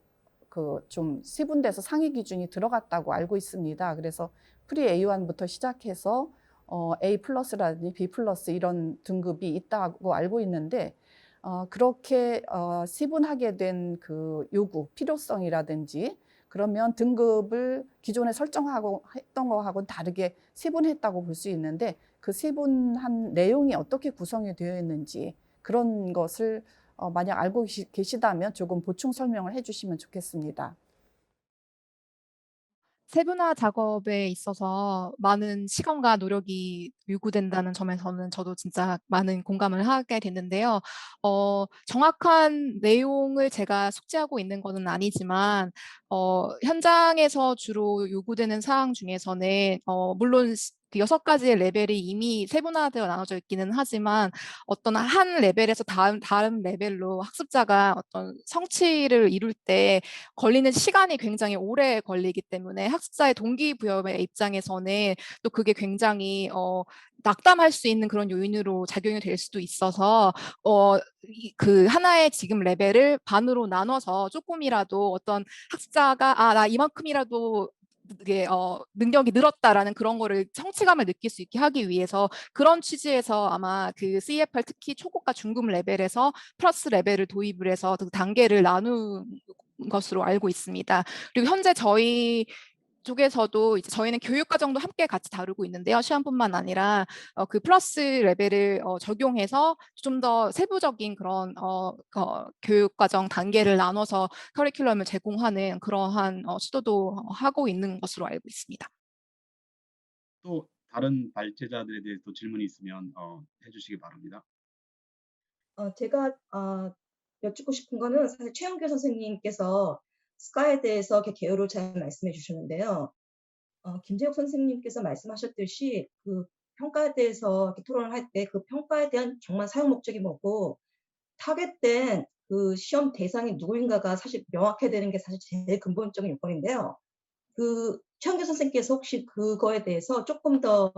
좀 세분돼서 상위 기준이 들어갔다고 알고 있습니다. 그래서 프리 A1부터 시작해서 A 플러스라든지 B 플러스 이런 등급이 있다고 알고 있는데 그렇게 세분하게 된 그 요구, 필요성이라든지 그러면 등급을 기존에 설정하고 했던 거하고는 다르게 세분했다고 볼 수 있는데 그 세분한 내용이 어떻게 구성이 되어 있는지 그런 것을 만약 알고 계시다면 조금 보충 설명을 해주시면 좋겠습니다. 세분화 작업에 있어서 많은 시간과 노력이 요구된다는 점에서는 저도 진짜 많은 공감을 하게 됐는데요. 정확한 내용을 제가 숙지하고 있는 것은 아니지만 현장에서 주로 요구되는 사항 중에서는 물론 그 6가지의 레벨이 이미 세분화되어 나눠져 있기는 하지만 어떤 한 레벨에서 다른 레벨로 학습자가 어떤 성취를 이룰 때 걸리는 시간이 굉장히 오래 걸리기 때문에 학습자의 동기부여의 입장에서는 또 그게 굉장히 낙담할 수 있는 그런 요인으로 작용이 될 수도 있어서 그 하나의 지금 레벨을 반으로 나눠서 조금이라도 어떤 학습자가 나 이만큼이라도 이게 능력이 늘었다라는 그런 거를 성취감을 느낄 수 있게 하기 위해서 그런 취지에서 아마 그 CEFR 특히 초급과 중급 레벨에서 플러스 레벨을 도입을 해서 그 단계를 나눈 것으로 알고 있습니다. 그리고 현재 저희 쪽에서도 이제 저희는 교육 과정도 함께 같이 다루고 있는데요. 시험뿐만 아니라 그 플러스 레벨을 적용해서 좀 더 세부적인 그런 교육 과정 단계를 나눠서 커리큘럼을 제공하는 그러한 시도도 하고 있는 것으로 알고 있습니다. 또 다른 발제자들에 대해서 또 질문이 있으면 해주시기 바랍니다. 제가 여쭙고 싶은 거는 사실 최영길 선생님께서 스카에 대해서 이렇게 개요를 잘 말씀해 주셨는데요. 김재욱 선생님께서 말씀하셨듯이 그 평가에 대해서 이렇게 토론을 할 때 그 평가에 대한 정말 사용 목적이 뭐고 타겟된 그 시험 대상이 누구인가가 사실 명확해야 되는 게 사실 제일 근본적인 요건인데요. 최은규 선생님께서 혹시 그거에 대해서 조금 더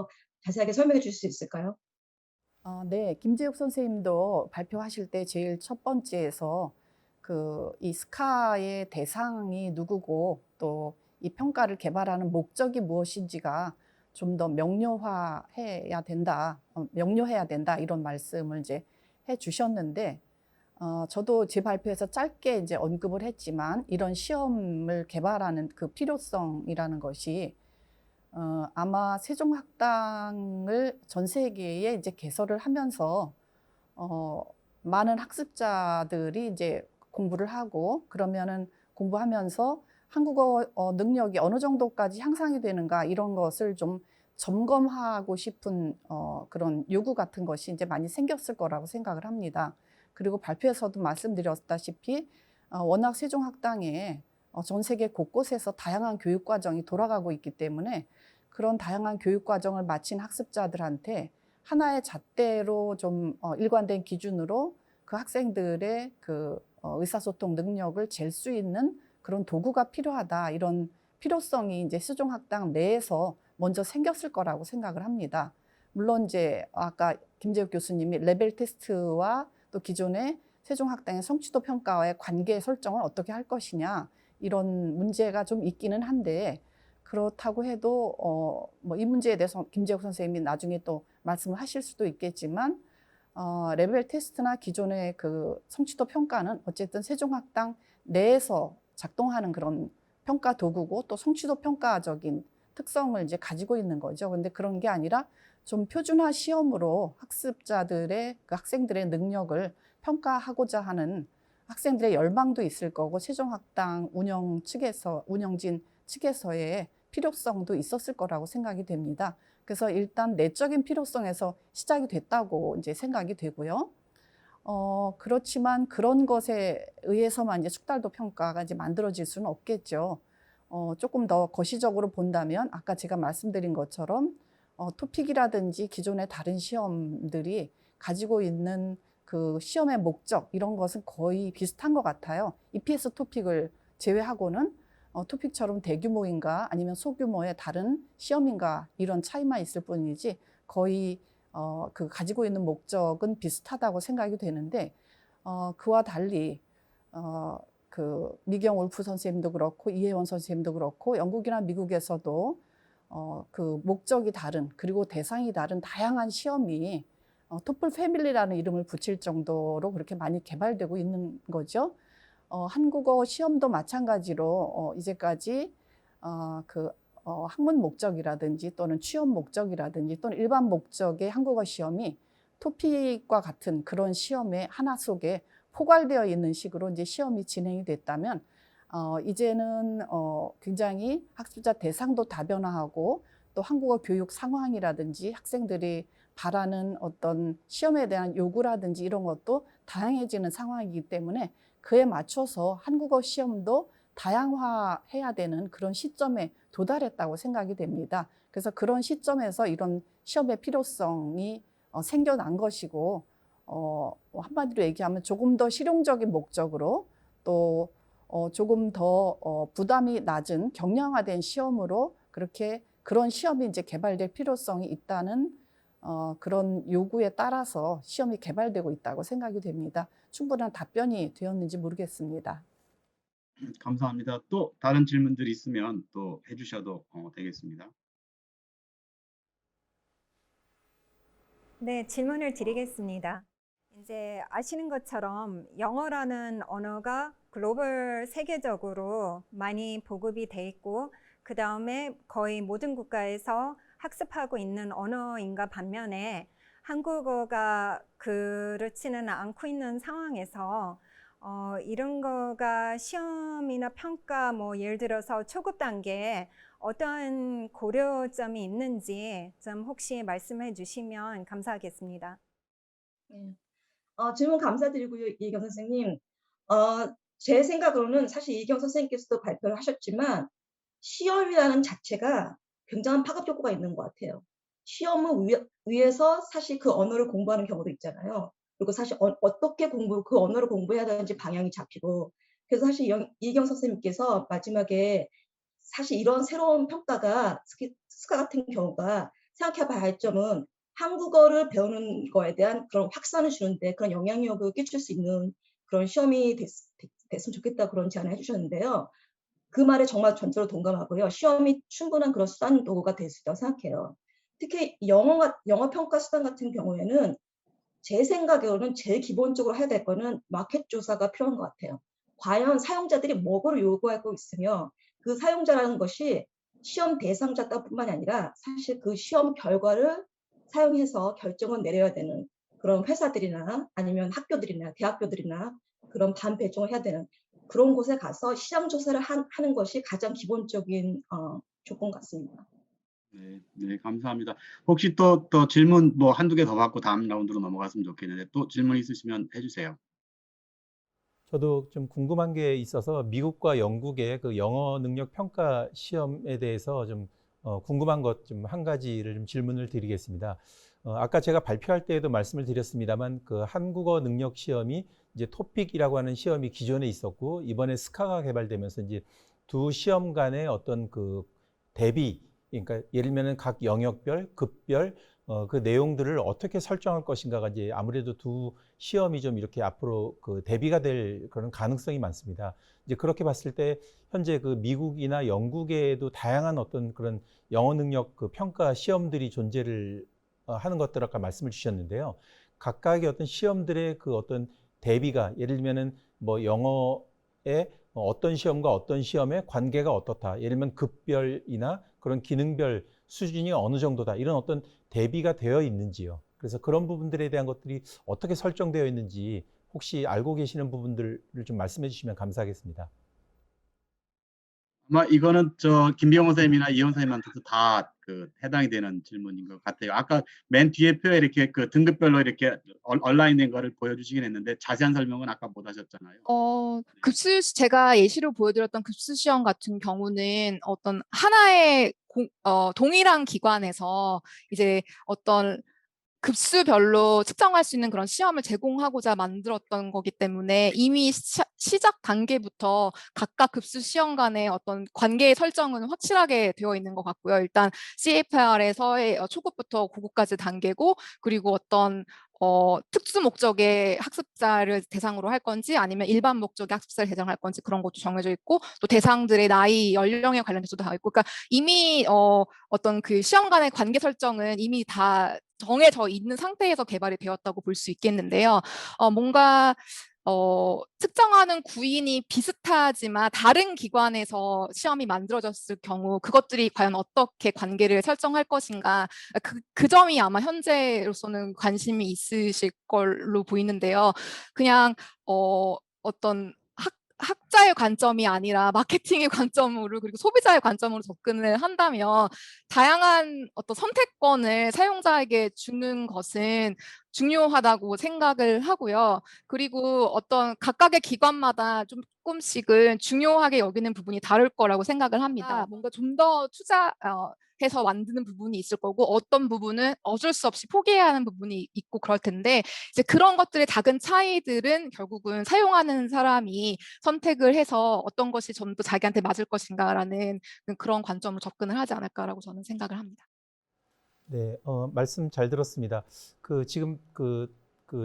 자세하게 설명해 주실 수 있을까요? 네. 김재욱 선생님도 발표하실 때 제일 첫 번째에서 이 스카의 대상이 누구고 또 이 평가를 개발하는 목적이 무엇인지가 좀 더 명료해야 된다 이런 말씀을 이제 해 주셨는데 저도 제 발표에서 짧게 이제 언급을 했지만 이런 시험을 개발하는 그 필요성이라는 것이 아마 세종학당을 전 세계에 이제 개설을 하면서 어 많은 학습자들이 이제 공부를 하고 그러면은 공부하면서 한국어 능력이 어느 정도까지 향상이 되는가 이런 것을 좀 점검하고 싶은 그런 요구 같은 것이 이제 많이 생겼을 거라고 생각을 합니다. 그리고 발표에서도 말씀드렸다시피 워낙 세종학당에 전 세계 곳곳에서 다양한 교육 과정이 돌아가고 있기 때문에 그런 다양한 교육 과정을 마친 학습자들한테 하나의 잣대로 좀 일관된 기준으로 그 학생들의 의사소통 능력을 잴 수 있는 그런 도구가 필요하다. 이런 필요성이 이제 세종학당 내에서 먼저 생겼을 거라고 생각을 합니다. 물론 이제 아까 김재욱 교수님이 레벨 테스트와 또 기존의 세종학당의 성취도 평가와의 관계 설정을 어떻게 할 것이냐 이런 문제가 좀 있기는 한데 그렇다고 해도 뭐 이 문제에 대해서 김재욱 선생님이 나중에 또 말씀을 하실 수도 있겠지만 레벨 테스트나 기존의 그 성취도 평가는 어쨌든 세종학당 내에서 작동하는 그런 평가 도구고 또 성취도 평가적인 특성을 이제 가지고 있는 거죠. 근데 그런 게 아니라 좀 표준화 시험으로 학습자들의 그 학생들의 능력을 평가하고자 하는 학생들의 열망도 있을 거고 세종학당 운영진 측에서의 필요성도 있었을 거라고 생각이 됩니다. 그래서 일단 내적인 필요성에서 시작이 됐다고 이제 생각이 되고요. 그렇지만 그런 것에 의해서만 이제 숙달도 평가가 이제 만들어질 수는 없겠죠. 조금 더 거시적으로 본다면 아까 제가 말씀드린 것처럼 토픽이라든지 기존의 다른 시험들이 가지고 있는 그 시험의 목적 이런 것은 거의 비슷한 것 같아요. EPS 토픽을 제외하고는 토픽처럼 대규모인가 아니면 소규모의 다른 시험인가 이런 차이만 있을 뿐이지 거의 그 가지고 있는 목적은 비슷하다고 생각이 되는데 그와 달리 그 미경 울프 선생님도 그렇고 이혜원 선생님도 그렇고 영국이나 미국에서도 그 목적이 다른 그리고 대상이 다른 다양한 시험이 토플 패밀리라는 이름을 붙일 정도로 그렇게 많이 개발되고 있는 거죠. 한국어 시험도 마찬가지로 이제까지 학문 목적이라든지 또는 취업 목적이라든지 또는 일반 목적의 한국어 시험이 토픽과 같은 그런 시험의 하나 속에 포괄되어 있는 식으로 이제 시험이 진행이 됐다면 이제는 굉장히 학습자 대상도 다변화하고 또 한국어 교육 상황이라든지 학생들이 바라는 어떤 시험에 대한 요구라든지 이런 것도 다양해지는 상황이기 때문에 그에 맞춰서 한국어 시험도 다양화해야 되는 그런 시점에 도달했다고 생각이 됩니다. 그래서 그런 시점에서 이런 시험의 필요성이 생겨난 것이고 한마디로 얘기하면 조금 더 실용적인 목적으로 또 조금 더 부담이 낮은 경량화된 시험으로 그런 시험이 이제 개발될 필요성이 있다는 그런 요구에 따라서 시험이 개발되고 있다고 생각이 됩니다. 충분한 답변이 되었는지 모르겠습니다. 감사합니다. 또 다른 질문들이 있으면 또 해주셔도 되겠습니다. 네, 질문을 드리겠습니다. 이제 아시는 것처럼 영어라는 언어가 글로벌 세계적으로 많이 보급이 돼 있고 그 다음에 거의 모든 국가에서 학습하고 있는 언어인가 반면에 한국어가 그렇지는 않고 있는 상황에서 이런 거가 시험이나 평가 뭐 예를 들어서 초급 단계에 어떤 고려점이 있는지 좀 혹시 말씀해 주시면 감사하겠습니다. 네. 질문 감사드리고요, 이경 선생님. 제 생각으로는 사실 이경 선생님께서도 발표를 하셨지만 시험이라는 자체가 굉장한 파급 효과가 있는 것 같아요. 시험을 위해서 사실 그 언어를 공부하는 경우도 있잖아요. 그리고 사실 어떻게 그 언어를 공부해야 되는지 방향이 잡히고, 그래서 사실 이경 선생님께서 마지막에 사실 이런 새로운 평가가 스카 같은 경우가 생각해 봐야 할 점은 한국어를 배우는 거에 대한 그런 확산을 주는데 그런 영향력을 끼칠 수 있는 그런 시험이 됐으면 좋겠다, 그런 제안을 해주셨는데요. 그 말에 정말 전적으로 동감하고요. 시험이 충분한 그런 수단 도구가 될 수 있다고 생각해요. 특히 영어 평가 수단 같은 경우에는 제 생각으로는 제일 기본적으로 해야 될 거는 마켓 조사가 필요한 것 같아요. 과연 사용자들이 뭐를 요구하고 있으며 그 사용자라는 것이 시험 대상자뿐만이 아니라 사실 그 시험 결과를 사용해서 결정을 내려야 되는 그런 회사들이나 아니면 학교들이나 대학교들이나 그런 반배정을 해야 되는 그런 곳에 가서 시장 조사를 하는 것이 가장 기본적인 조건 같습니다. 네, 네, 감사합니다. 혹시 또 질문 뭐 한두 개 더 받고 다음 라운드로 넘어갔으면 좋겠는데 또 질문 있으시면 해주세요. 저도 좀 궁금한 게 있어서 미국과 영국의 그 영어 능력 평가 시험에 대해서 좀 궁금한 것 좀 한 가지를 좀 질문을 드리겠습니다. 아까 제가 발표할 때에도 말씀을 드렸습니다만 그 한국어 능력 시험이 이제 토픽이라고 하는 시험이 기존에 있었고 이번에 스카가 개발되면서 이제 두 시험 간의 어떤 그 대비, 그러니까 예를 들면 각 영역별, 급별 그 내용들을 어떻게 설정할 것인가가 이제 아무래도 두 시험이 좀 이렇게 앞으로 그 대비가 될 그런 가능성이 많습니다. 이제 그렇게 봤을 때 현재 그 미국이나 영국에도 다양한 어떤 그런 영어 능력 그 평가 시험들이 존재를 하는 것들 아까 말씀을 주셨는데요. 각각의 어떤 시험들의 그 어떤 대비가 예를 들면은 뭐 영어의 어떤 시험과 어떤 시험의 관계가 어떻다. 예를 들면 급별이나 그런 기능별 수준이 어느 정도다. 이런 어떤 대비가 되어 있는지요. 그래서 그런 부분들에 대한 것들이 어떻게 설정되어 있는지 혹시 알고 계시는 부분들을 좀 말씀해 주시면 감사하겠습니다. 아마 이거는 김병호 선생님이나 이현 선생님한테도 다 해당이 되는 질문인 것 같아요. 아까 맨 뒤에 표에 이렇게 그 등급별로 이렇게 온라인된 거를 보여주시긴 했는데 자세한 설명은 아까 못 하셨잖아요. 제가 예시로 보여드렸던 급수 시험 같은 경우는 어떤 하나의 동일한 기관에서 이제 어떤 급수별로 측정할 수 있는 그런 시험을 제공하고자 만들었던 거기 때문에 이미 시작 단계부터 각각 급수 시험 간의 어떤 관계의 설정은 확실하게 되어 있는 것 같고요. 일단 CFR에서의 초급부터 고급까지 단계고, 그리고 어떤 특수 목적의 학습자를 대상으로 할 건지 아니면 일반 목적의 학습자를 대상할 건지 그런 것도 정해져 있고, 또 대상들의 나이, 연령에 관련해서도 다 있고, 그러니까 이미 어떤 그 시험 간의 관계 설정은 이미 다 정해져 있는 상태에서 개발이 되었다고 볼 수 있겠는데요. 뭔가 특정하는 구인이 비슷하지만 다른 기관에서 시험이 만들어졌을 경우 그것들이 과연 어떻게 관계를 설정할 것인가, 그 점이 아마 현재로서는 관심이 있으실 걸로 보이는데요. 그냥 어떤 학자의 관점이 아니라 마케팅의 관점으로, 그리고 소비자의 관점으로 접근을 한다면 다양한 어떤 선택권을 사용자에게 주는 것은 중요하다고 생각을 하고요. 그리고 어떤 각각의 기관마다 조금씩은 중요하게 여기는 부분이 다를 거라고 생각을 합니다. 뭔가 좀 더 투자해서 만드는 부분이 있을 거고, 어떤 부분은 어쩔 수 없이 포기해야 하는 부분이 있고 그럴 텐데, 이제 그런 것들의 작은 차이들은 결국은 사용하는 사람이 선택을 해서 어떤 것이 좀 더 자기한테 맞을 것인가라는 그런 관점으로 접근을 하지 않을까라고 저는 생각을 합니다. 네, 말씀 잘 들었습니다. 지금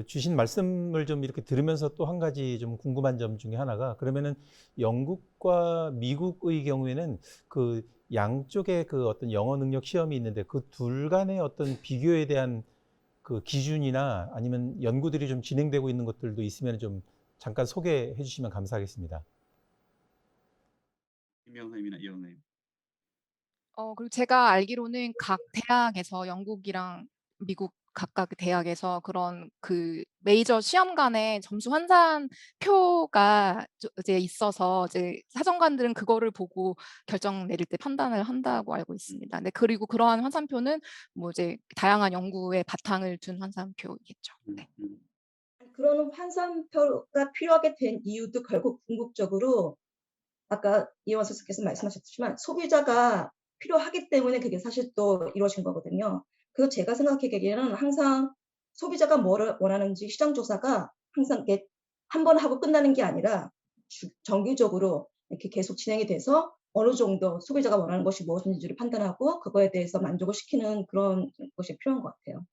주신 말씀을 좀 이렇게 들으면서 또 한 가지 좀 궁금한 점 중에 하나가, 그러면은 영국과 미국의 경우에는 그 양쪽의 그 어떤 영어 능력 시험이 있는데 그 둘 간의 어떤 비교에 대한 그 기준이나 아니면 연구들이 좀 진행되고 있는 것들도 있으면 좀 잠깐 소개해 주시면 감사하겠습니다. 김병호 선생님이나 이현 선생님. 그리고 제가 알기로는 각 대학에서 영국이랑 미국 각각 대학에서 그런 그 메이저 시험 간의 점수 환산표가 이제 있어서 이제 사정관들은 그거를 보고 결정 내릴 때 판단을 한다고 알고 있습니다. 네, 그리고 그러한 환산표는 뭐 이제 다양한 연구의 바탕을 둔 환산표이겠죠. 네. 그런 환산표가 필요하게 된 이유도 결국 궁극적으로 아까 이원 선생님께서 말씀하셨지만 소비자가 필요하기 때문에 그게 사실 또 이루어진 거거든요. 그래서 제가 생각하기에는 항상 소비자가 뭐를 원하는지 시장 조사가 항상 이렇게 한 번 하고 끝나는 게 아니라 정기적으로 이렇게 계속 진행이 돼서 어느 정도 소비자가 원하는 것이 무엇인지를 판단하고 그거에 대해서 만족을 시키는 그런 것이 필요한 것 같아요.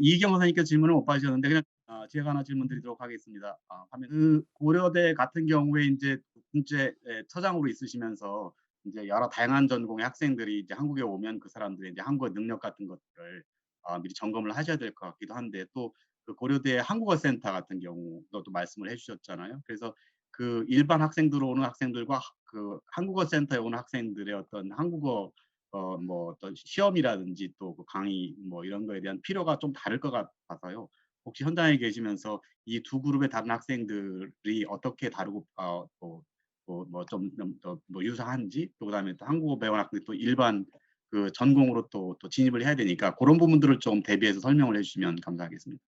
이희경 선생님께서 질문을 못 받으셨는데 그냥 제가 하나 질문드리도록 하겠습니다. 그 고려대 같은 경우에 이제 국제 처장으로 있으시면서 이제 여러 다양한 전공의 학생들이 이제 한국에 오면 그 사람들의 이제 한국어 능력 같은 것들을 미리 점검을 하셔야 될 것 같기도 한데 또 그 고려대 한국어 센터 같은 경우도 또 말씀을 해주셨잖아요. 그래서 그 일반 학생들 오는 학생들과 그 한국어 센터에 오는 학생들의 어떤 한국어 뭐 어떤 시험이라든지 또 그 강의 뭐 이런 거에 대한 필요가 좀 다를 것 같아서요. 혹시 현장에 계시면서 이 두 그룹의 다른 학생들이 어떻게 다르고 또뭐좀 뭐 유사한지 또 그다음에 또 한국어 배우는 학생들이 또 일반 그 전공으로 또 진입을 해야 되니까 그런 부분들을 좀 대비해서 설명을 해주시면 감사하겠습니다.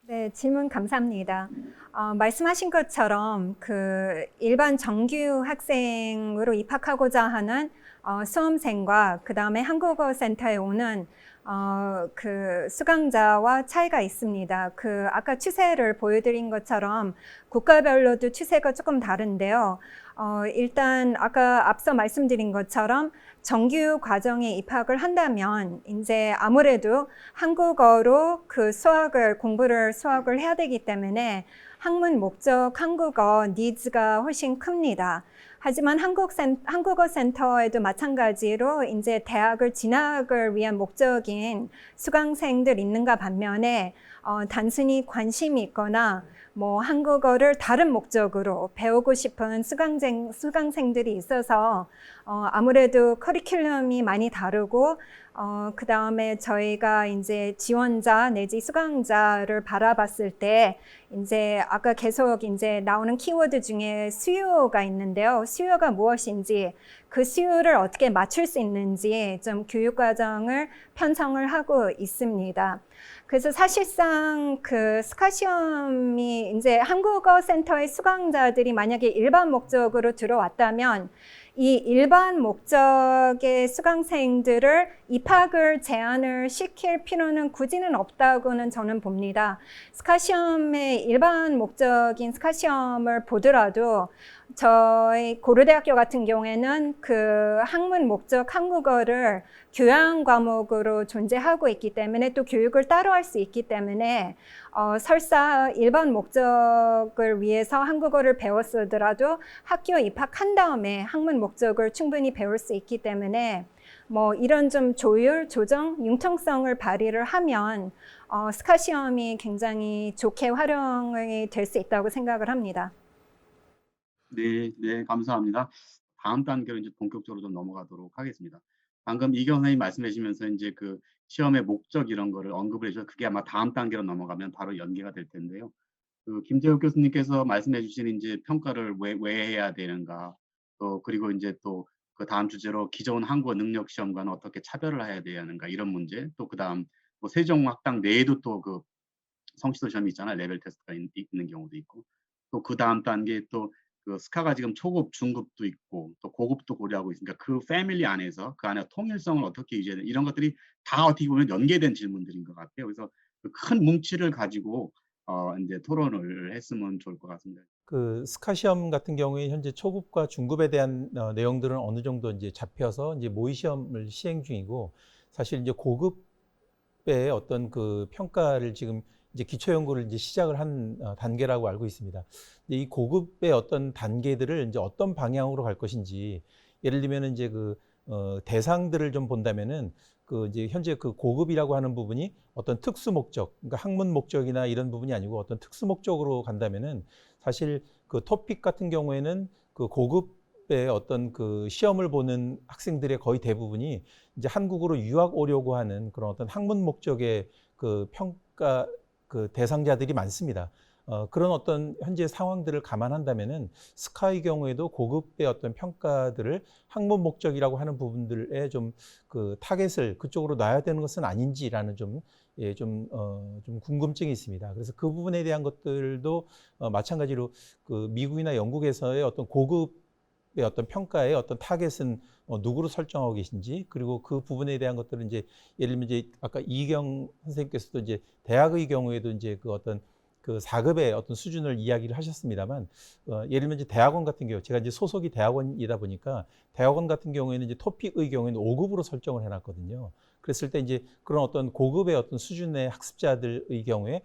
네, 질문 감사합니다. 말씀하신 것처럼 그 일반 정규 학생으로 입학하고자 하는 수험생과 그 다음에 한국어 센터에 오는 그 수강자와 차이가 있습니다. 그 아까 추세를 보여드린 것처럼 국가별로도 추세가 조금 다른데요. 일단 아까 앞서 말씀드린 것처럼 정규 과정에 입학을 한다면 이제 아무래도 한국어로 그 수학을 해야 되기 때문에 학문 목적 한국어 니즈가 훨씬 큽니다. 하지만 한국어 센터에도 마찬가지로 이제 대학을 진학을 위한 목적인 수강생들 있는가 반면에 단순히 관심이 있거나 뭐 한국어를 다른 목적으로 배우고 싶은 수강생들이 있어서 아무래도 커리큘럼이 많이 다르고 그 다음에 저희가 이제 지원자 내지 수강자를 바라봤을 때 이제 아까 계속 이제 나오는 키워드 중에 수요가 있는데요. 수요가 무엇인지 그 수요를 어떻게 맞출 수 있는지 좀 교육 과정을 편성을 하고 있습니다. 그래서 사실상 그 스카 시험이 이제 한국어 센터의 수강자들이 만약에 일반 목적으로 들어왔다면 이 일반 목적의 수강생들을 입학을 제한을 시킬 필요는 굳이는 없다고는 저는 봅니다. 스카 시험의 일반 목적인 스카 시험을 보더라도 저희 고려대학교 같은 경우에는 그 학문 목적 한국어를 교양 과목으로 존재하고 있기 때문에 또 교육을 따로 할 수 있기 때문에 설사 일반 목적을 위해서 한국어를 배웠으더라도 학교 입학한 다음에 학문 목적을 충분히 배울 수 있기 때문에 뭐 이런 좀 조율, 조정, 융통성을 발휘를 하면 스카 시험이 굉장히 좋게 활용이 될 수 있다고 생각을 합니다. 네, 네, 감사합니다. 다음 단계로 이제 본격적으로 좀 넘어가도록 하겠습니다. 방금 이경 선생님 말씀하시면서 이제 그 시험의 목적 이런 거를 언급을 해주셔서 그게 아마 다음 단계로 넘어가면 바로 연계가 될 텐데요. 그 김재욱 교수님께서 말씀해 주신 이제 평가를 왜 해야 되는가, 또 그리고 이제 또 그 다음 주제로 기존 한국어 능력 시험과는 어떻게 차별을 해야 되는가 이런 문제, 또 그 다음 뭐 세종 학당 내에도 또 그 성취도 시험이 있잖아요. 레벨 테스트가 있는 경우도 있고, 또 그 다음 단계에 또 그 스카가 지금 초급, 중급도 있고 또 고급도 고려하고 있으니까 그 패밀리 안에서 그 안에 통일성을 어떻게 유지해야 되는 이런 것들이 다 어떻게 보면 연계된 질문들인 것 같아요. 그래서 그 큰 뭉치를 가지고 이제 토론을 했으면 좋을 것 같습니다. 그 스카 시험 같은 경우에 현재 초급과 중급에 대한 내용들은 어느 정도 이제 잡혀서 이제 모의 시험을 시행 중이고, 사실 이제 고급의 어떤 그 평가를 지금 이제 기초 연구를 이제 시작을 한 단계라고 알고 있습니다. 이 고급의 어떤 단계들을 이제 어떤 방향으로 갈 것인지, 예를 들면 이제 그 대상들을 좀 본다면은 그 이제 현재 그 고급이라고 하는 부분이 어떤 특수 목적, 그러니까 학문 목적이나 이런 부분이 아니고 어떤 특수 목적으로 간다면은 사실 그 토픽 같은 경우에는 그 고급의 어떤 그 시험을 보는 학생들의 거의 대부분이 이제 한국으로 유학 오려고 하는 그런 어떤 학문 목적의 그 평가 그 대상자들이 많습니다. 그런 어떤 현재 상황들을 감안한다면은 스카의 경우에도 고급의 어떤 평가들을 학문 목적이라고 하는 부분들에 좀 그 타겟을 그쪽으로 놔야 되는 것은 아닌지라는 좀 궁금증이 있습니다. 그래서 그 부분에 대한 것들도 마찬가지로 그 미국이나 영국에서의 어떤 고급 어떤 평가의 어떤 타겟은 누구로 설정하고 계신지, 그리고 그 부분에 대한 것들은 이제 예를 들면 이제 아까 이경 선생님께서도 이제 대학의 경우에도 이제 그 어떤 그 4급의 어떤 수준을 이야기를 하셨습니다만, 예를 들면 이제 대학원 같은 경우, 제가 이제 소속이 대학원이다 보니까 대학원 같은 경우에는 이제 토픽의 경우에는 5급으로 설정을 해놨거든요. 그랬을 때 이제 그런 어떤 고급의 어떤 수준의 학습자들의 경우에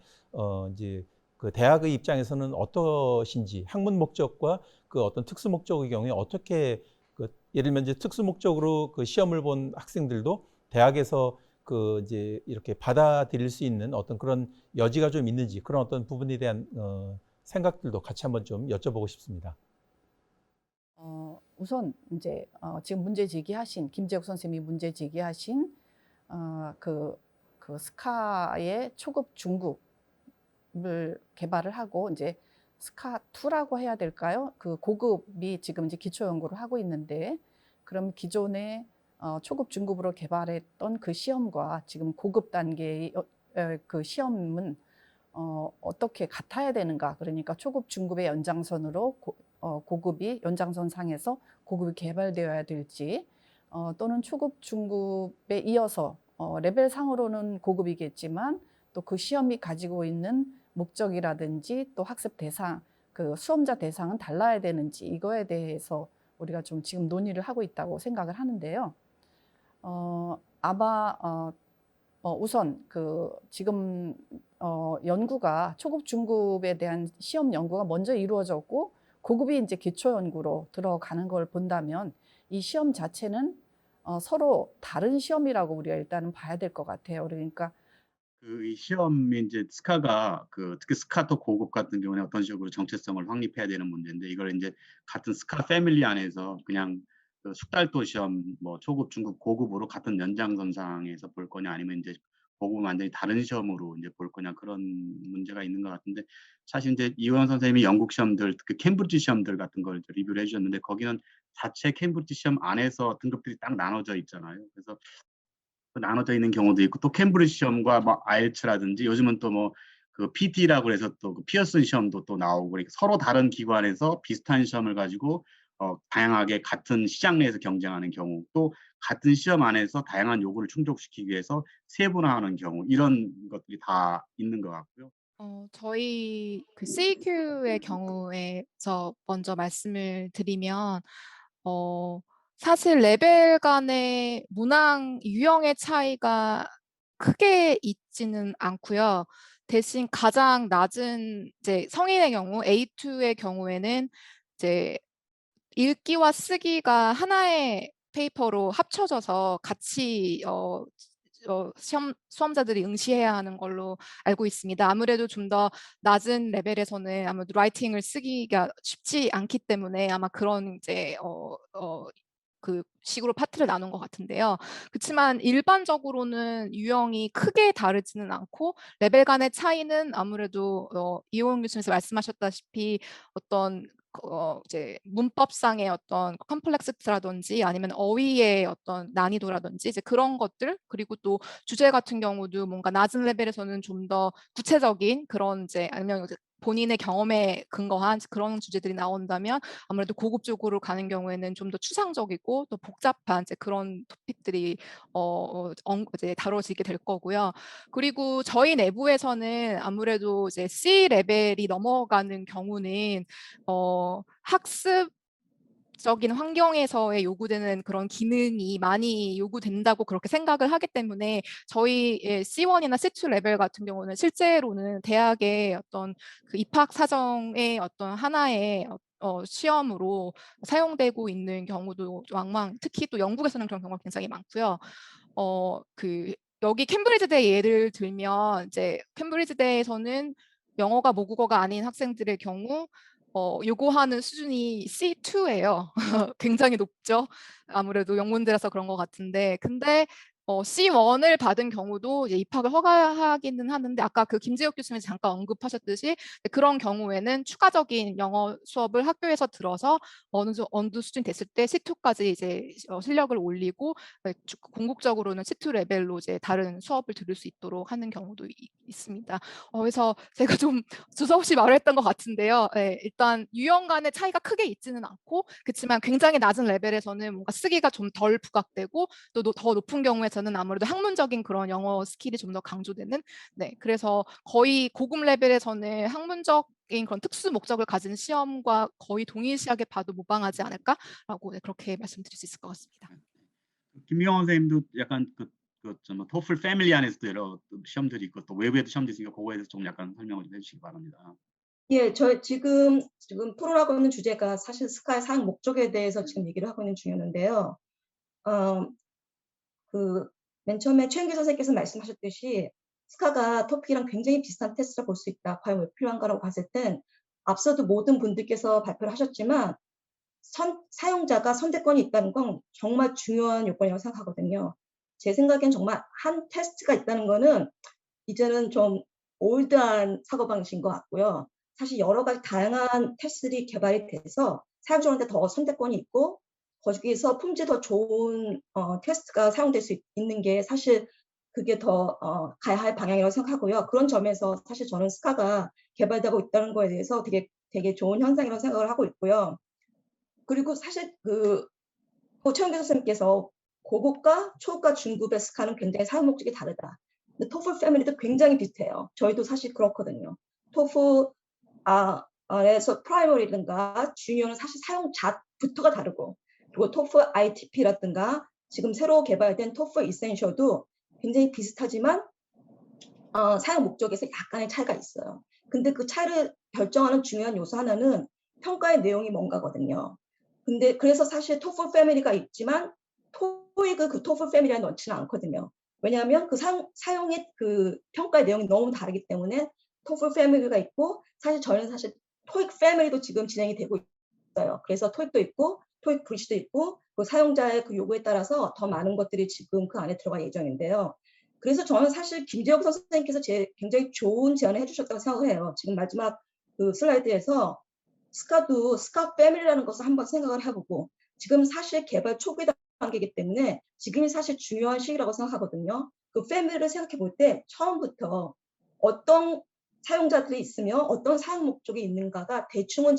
이제 그 대학의 입장에서는 어떠신지, 학문 목적과 그 어떤 특수 목적의 경우에 어떻게 그 예를 들면 이제 특수 목적으로 그 시험을 본 학생들도 대학에서 그 이제 이렇게 받아들일 수 있는 어떤 그런 여지가 좀 있는지, 그런 어떤 부분에 대한 생각들도 같이 한번 좀 여쭤보고 싶습니다. 우선 이제 지금 문제 제기하신 김재욱 선생님이 문제 제기하신 그 스카의 초급 중급을 개발을 하고 이제 스카 2라고 해야 될까요? 그 고급이 지금 이제 기초 연구를 하고 있는데, 그럼 기존에 초급 중급으로 개발했던 그 시험과 지금 고급 단계의 그 시험은 어떻게 같아야 되는가? 그러니까 초급 중급의 연장선으로 고급이 연장선 상에서 고급이 개발되어야 될지, 또는 초급 중급에 이어서 레벨 상으로는 고급이겠지만 또 그 시험이 가지고 있는 목적이라든지 또 학습 대상, 그 수험자 대상은 달라야 되는지, 이거에 대해서 우리가 좀 지금 논의를 하고 있다고 생각을 하는데요. 아마 우선 그 지금 연구가 초급 중급에 대한 시험 연구가 먼저 이루어졌고 고급이 이제 기초 연구로 들어가는 걸 본다면 이 시험 자체는 서로 다른 시험이라고 우리가 일단은 봐야 될 것 같아요. 그러니까 이 시험이 이제 스카가 특히 스카토 고급 같은 경우는 어떤 식으로 정체성을 확립해야 되는 문제인데, 이걸 이제 같은 스카 패밀리 안에서 그냥 그 숙달도 시험 뭐 초급, 중급, 고급으로 같은 연장선상에서 볼 거냐, 아니면 이제 고급은 완전히 다른 시험으로 이제 볼 거냐, 그런 문제가 있는 것 같은데, 사실 이제 이호연 선생님이 영국 시험들, 그 캠브리지 시험들 같은 걸 리뷰를 해주셨는데, 거기는 자체 캠브리지 시험 안에서 등급들이 딱 나눠져 있잖아요. 그래서 나눠져 있는 경우도 있고, 또 캠브리지 시험과 뭐 아이엘츠라든지 요즘은 또 뭐 그 PT라고 해서 또 그 피어슨 시험도 또 나오고, 그러니까 서로 다른 기관에서 비슷한 시험을 가지고 다양하게 같은 시장 내에서 경쟁하는 경우, 또 같은 시험 안에서 다양한 요구를 충족시키기 위해서 세분화하는 경우, 이런 것들이 다 있는 것 같고요. 저희 그 CQ의 경우에서 먼저 말씀을 드리면, 사실 레벨 간의 문항 유형의 차이가 크게 있지는 않고요. 대신 가장 낮은 이제 성인의 경우 A2의 경우에는 이제 읽기와 쓰기가 하나의 페이퍼로 합쳐져서 같이 수험자들이 응시해야 하는 걸로 알고 있습니다. 아무래도 좀 더 낮은 레벨에서는 아무래도 라이팅을 쓰기가 쉽지 않기 때문에 아마 그런 이제 그 식으로 파트를 나눈 것 같은데요. 그렇지만 일반적으로는 유형이 크게 다르지는 않고 레벨 간의 차이는 아무래도 이호영 교수님께서 말씀하셨다시피 어떤 이제 문법상의 어떤 컴플렉스라든지 아니면 어휘의 어떤 난이도라든지 이제 그런 것들, 그리고 또 주제 같은 경우도 뭔가 낮은 레벨에서는 좀 더 구체적인 그런 이제 아니면 이제 본인의 경험에 근거한 그런 주제들이 나온다면 아무래도 고급 쪽으로 가는 경우에는 좀 더 추상적이고 또 복잡한 이제 그런 토픽들이 이제 다뤄지게 될 거고요. 그리고 저희 내부에서는 아무래도 이제 C 레벨이 넘어가는 경우는 학습적인 환경에서의 요구되는 그런 기능이 많이 요구된다고 그렇게 생각을 하기 때문에 저희의 C1이나 C2 레벨 같은 경우는 실제로는 대학의 어떤 그 입학 사정의 어떤 하나의 시험으로 사용되고 있는 경우도 특히 또 영국에서는 그런 경우가 굉장히 많고요. 여기 캠브리지대 예를 들면 이제 캠브리지대에서는 영어가 모국어가 아닌 학생들의 경우 요구하는 수준이 C2예요. 굉장히 높죠. 아무래도 영문대라서 그런 것 같은데, 근데 C1을 받은 경우도 이제 입학을 허가하기는 하는데 아까 그 김재욱 교수님이 잠깐 언급하셨듯이 그런 경우에는 추가적인 영어 수업을 학교에서 들어서 어느 수준 됐을 때 C2까지 이제 실력을 올리고 궁극적으로는 C2 레벨로 이제 다른 수업을 들을 수 있도록 하는 경우도 있습니다. 그래서 제가 좀 두서없이 말을 했던 것 같은데요. 네, 일단 유형 간의 차이가 크게 있지는 않고 그렇지만 굉장히 낮은 레벨에서는 뭔가 쓰기가 좀 덜 부각되고 또 더 높은 경우에서는 아무래도 학문적인 그런 영어 스킬이 좀 더 강조되는 네, 그래서 거의 고급 레벨에서는 학문적인 그런 특수 목적을 가진 시험과 거의 동일시하게 봐도 무방하지 않을까라고 네, 그렇게 말씀드릴 수 있을 것 같습니다. 김명원 선생님도 약간 토플 패밀리 안에서도 여러 시험들이 있고 또 외부에도 시험들이 있으니까 그거에 대해서 좀 약간 설명을 좀 해주시기 바랍니다. 예, 저희 지금 토론하고 있는 주제가 사실 스카의 사용 목적에 대해서 지금 얘기를 하고 있는 중이었는데요. 맨 처음에 최은기 선생님께서 말씀하셨듯이 스카가 토픽이랑 굉장히 비슷한 테스트라 볼 수 있다. 과연 왜 필요한가라고 봤을 땐 앞서도 모든 분들께서 발표를 하셨지만 사용자가 선택권이 있다는 건 정말 중요한 요건이라고 생각하거든요. 제 생각엔 정말 한 테스트가 있다는 거는 이제는 좀 올드한 사고방식인 것 같고요. 사실 여러 가지 다양한 테스트들이 개발이 돼서 사용자한테 더 선택권이 있고 거기서 품질 더 좋은 테스트가 사용될 수 있는 게 사실 그게 더 가야 할 방향이라고 생각하고요. 그런 점에서 사실 저는 스카가 개발되고 있다는 거에 대해서 되게 좋은 현상이라고 생각을 하고 있고요. 그리고 사실 최은기 선생님께서 고급과 초급과 중급의 스카는 굉장히 사용 목적이 다르다. 근데 토플 패밀리도 굉장히 비슷해요. 저희도 사실 그렇거든요. 토플 에서 프라이머리든가 주니어는 사실 사용자부터가 다르고 그리고 토플 ITP라든가 지금 새로 개발된 토플 이센셜도 굉장히 비슷하지만 사용 목적에서 약간의 차이가 있어요. 근데 그 차이를 결정하는 중요한 요소 하나는 평가의 내용이 뭔가거든요. 근데 그래서 사실 토플 패밀리가 있지만 토익을 그 토플 패밀리에 넣지는 않거든요. 왜냐하면 그 사용의 그 평가의 내용이 너무 다르기 때문에 토플 패밀리가 있고 사실 저희는 사실 토익 패밀리도 지금 진행이 되고 있어요. 그래서 토익도 있고 토익 브리시도 있고 그 사용자의 그 요구에 따라서 더 많은 것들이 지금 그 안에 들어갈 예정인데요. 그래서 저는 사실 김재욱 선생님께서 굉장히 좋은 제안을 해주셨다고 생각을 해요. 지금 마지막 그 슬라이드에서 스카 패밀리라는 것을 한번 생각을 해보고 지금 사실 개발 초기 단계이기 때문에 지금이 사실 중요한 시기라고 생각하거든요. 그 패밀리를 생각해 볼 때 처음부터 어떤 사용자들이 있으며 어떤 사용 목적이 있는가가 대충은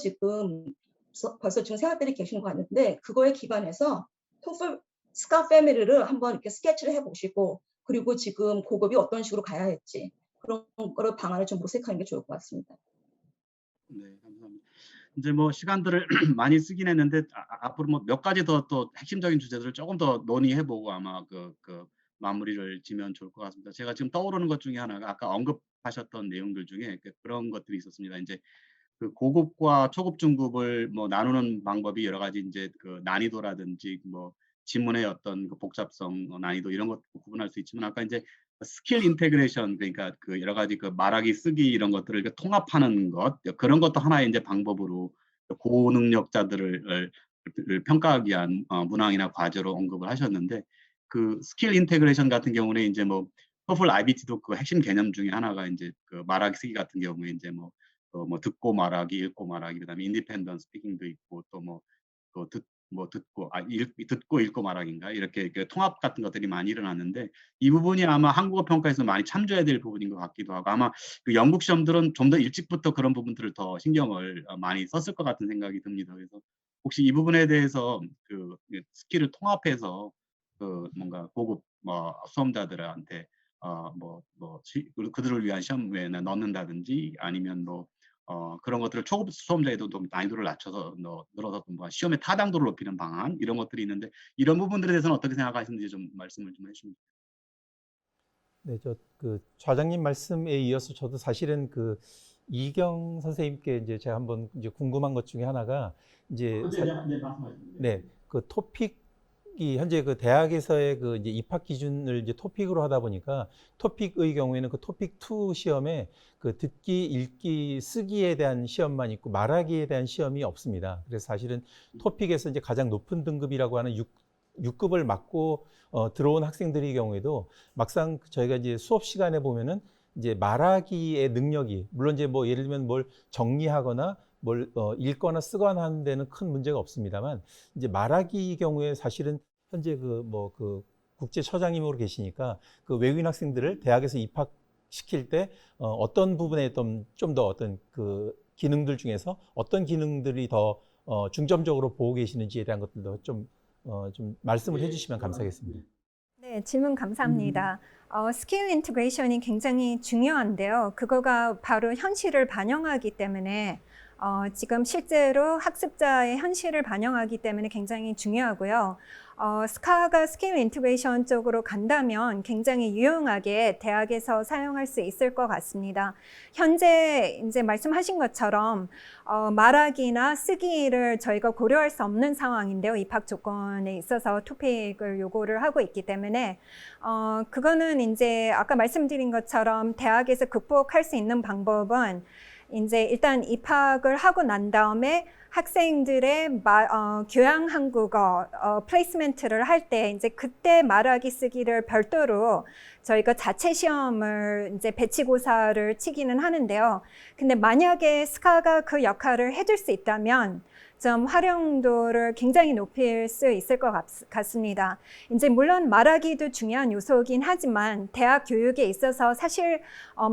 벌써 지금 생각들이 계시는 것 같은데 그거에 기반해서 토플 스카 패밀리를 한번 이렇게 스케치를 해보시고 그리고 지금 고급이 어떤 식으로 가야 할지 그런 거를 방안을 좀 모색하는 게 좋을 것 같습니다. 네, 감사합니다. 이제 뭐 시간들을 많이 쓰긴 했는데 앞으로 뭐 몇 가지 더 또 핵심적인 주제들을 조금 더 논의해보고 아마 그 마무리를 지면 좋을 것 같습니다. 제가 지금 떠오르는 것 중에 하나가 아까 언급하셨던 내용들 중에 그런 것들이 있었습니다. 이제 그 고급과 초급 중급을 뭐 나누는 방법이 여러 가지 이제 그 난이도라든지 뭐 지문의 어떤 그 복잡성, 난이도 이런 것 구분할 수 있지만 아까 이제 스킬 인테그레이션 그러니까 그 여러 가지 그 말하기 쓰기 이런 것들을 통합하는 것 그런 것도 하나의 이제 방법으로 고능력자들을 평가하기 위한 문항이나 과제로 언급을 하셨는데 그 스킬 인테그레이션 같은 경우는 이제 뭐 토플 IBT도 그 핵심 개념 중에 하나가 이제 그 말하기 쓰기 같은 경우에 이제 뭐 듣고 말하기, 읽고 말하기, 그다음에 인디펜던트 스피킹도 있고 또 듣고 읽고 말하기인가 이렇게 통합 같은 것들이 많이 일어났는데 이 부분이 아마 한국어 평가에서 많이 참조해야 될 부분인 것 같기도 하고 아마 그 영국 시험들은 좀 더 일찍부터 그런 부분들을 더 신경을 많이 썼을 것 같은 생각이 듭니다. 그래서 혹시 이 부분에 대해서 그 스킬을 통합해서 그 뭔가 고급 수험자들한테 그들을 위한 시험에 넣는다든지 아니면 그런 것들을 초급 수험자에도 좀 난이도를 낮춰서 늘어서 시험의 타당도를 높이는 방안 이런 것들이 있는데 이런 부분들에 대해서는 어떻게 생각하시는지 좀 말씀을 좀 해주시면. 네, 그 좌장님 말씀에 이어서 저도 사실은 그 이경 선생님께 이제 제가 한번 이제 궁금한 것 중에 하나가 이제 네, 그 토픽이 현재 그 대학에서의 그 이제 입학 기준을 이제 토픽으로 하다 보니까 토픽의 경우에는 그 토픽 2 시험에 그 듣기, 읽기, 쓰기에 대한 시험만 있고 말하기에 대한 시험이 없습니다. 그래서 사실은 토픽에서 이제 가장 높은 등급이라고 하는 6급을 맡고 들어온 학생들의 경우에도 막상 저희가 이제 수업 시간에 보면은 이제 말하기의 능력이 물론 이제 뭐 예를 들면 뭘 정리하거나 뭘 읽거나 쓰거나 하는 데는 큰 문제가 없습니다만 이제 말하기 경우에 사실은 현재 그 국제처장님으로 계시니까 그 외국인 학생들을 대학에서 입학시킬 때 어떤 부분에 좀 더 어떤 그 기능들 중에서 어떤 기능들이 더 중점적으로 보고 계시는지에 대한 것들도 좀 말씀을 해주시면 감사하겠습니다. 네, 질문 감사합니다. 스킬 인티그레이션이 굉장히 중요한데요. 그거가 바로 현실을 반영하기 때문에 지금 실제로 학습자의 현실을 반영하기 때문에 굉장히 중요하고요. 스카가 스킬 인티그레이션 쪽으로 간다면 굉장히 유용하게 대학에서 사용할 수 있을 것 같습니다. 현재 이제 말씀하신 것처럼 말하기나 쓰기를 저희가 고려할 수 없는 상황인데요. 입학 조건에 있어서 토픽을 요구를 하고 있기 때문에 그거는 이제 아까 말씀드린 것처럼 대학에서 극복할 수 있는 방법은 이제 일단 입학을 하고 난 다음에 학생들의 교양 한국어 플레이스멘트를 할 때 이제 그때 말하기 쓰기를 별도로 저희가 자체 시험을 이제 배치고사를 치기는 하는데요. 근데 만약에 스카가 그 역할을 해줄 수 있다면 좀 활용도를 굉장히 높일 수 있을 것 같습니다. 이제 물론 말하기도 중요한 요소이긴 하지만 대학 교육에 있어서 사실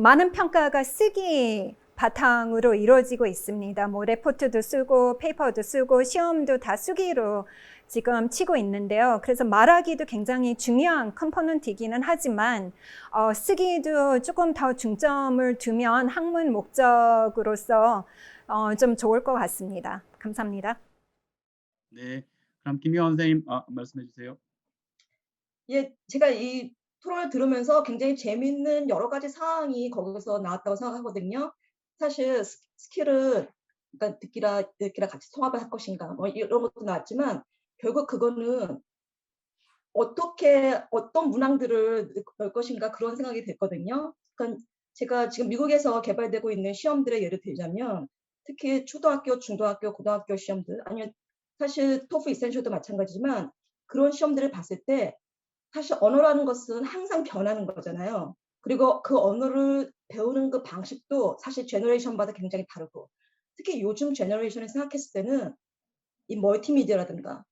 많은 평가가 쓰기 바탕으로 이루어지고 있습니다. 뭐 레포트도 쓰고 페이퍼도 쓰고 시험도 다 쓰기로 지금 치고 있는데요. 그래서 말하기도 굉장히 중요한 컴포넌트이기는 하지만 쓰기도 조금 더 중점을 두면 학문 목적으로서 좀 좋을 것 같습니다. 감사합니다. 네, 그럼 김희원 선생님 말씀해 주세요. 예, 제가 이 토론을 들으면서 굉장히 재밌는 여러 가지 사항이 거기서 나왔다고 생각하거든요. 사실 스킬을 그러니까 듣기라 같이 통합을 할 것인가 뭐 이런 것도 나왔지만 결국 그거는 어떤 문항들을 넣을 것인가 그런 생각이 됐거든요. 그러니까 제가 지금 미국에서 개발되고 있는 시험들의 예를 들자면 특히 초등학교, 중등학교, 고등학교 시험들 아니면 사실 토플 이센셜도 마찬가지지만 그런 시험들을 봤을 때 사실 언어라는 것은 항상 변하는 거잖아요. 그리고 그 언어를 배우는 그 방식도 사실 제너레이션마다 굉장히 다르고 특히 요즘 제너레이션을 생각했을 때는 이 멀티미디어라든가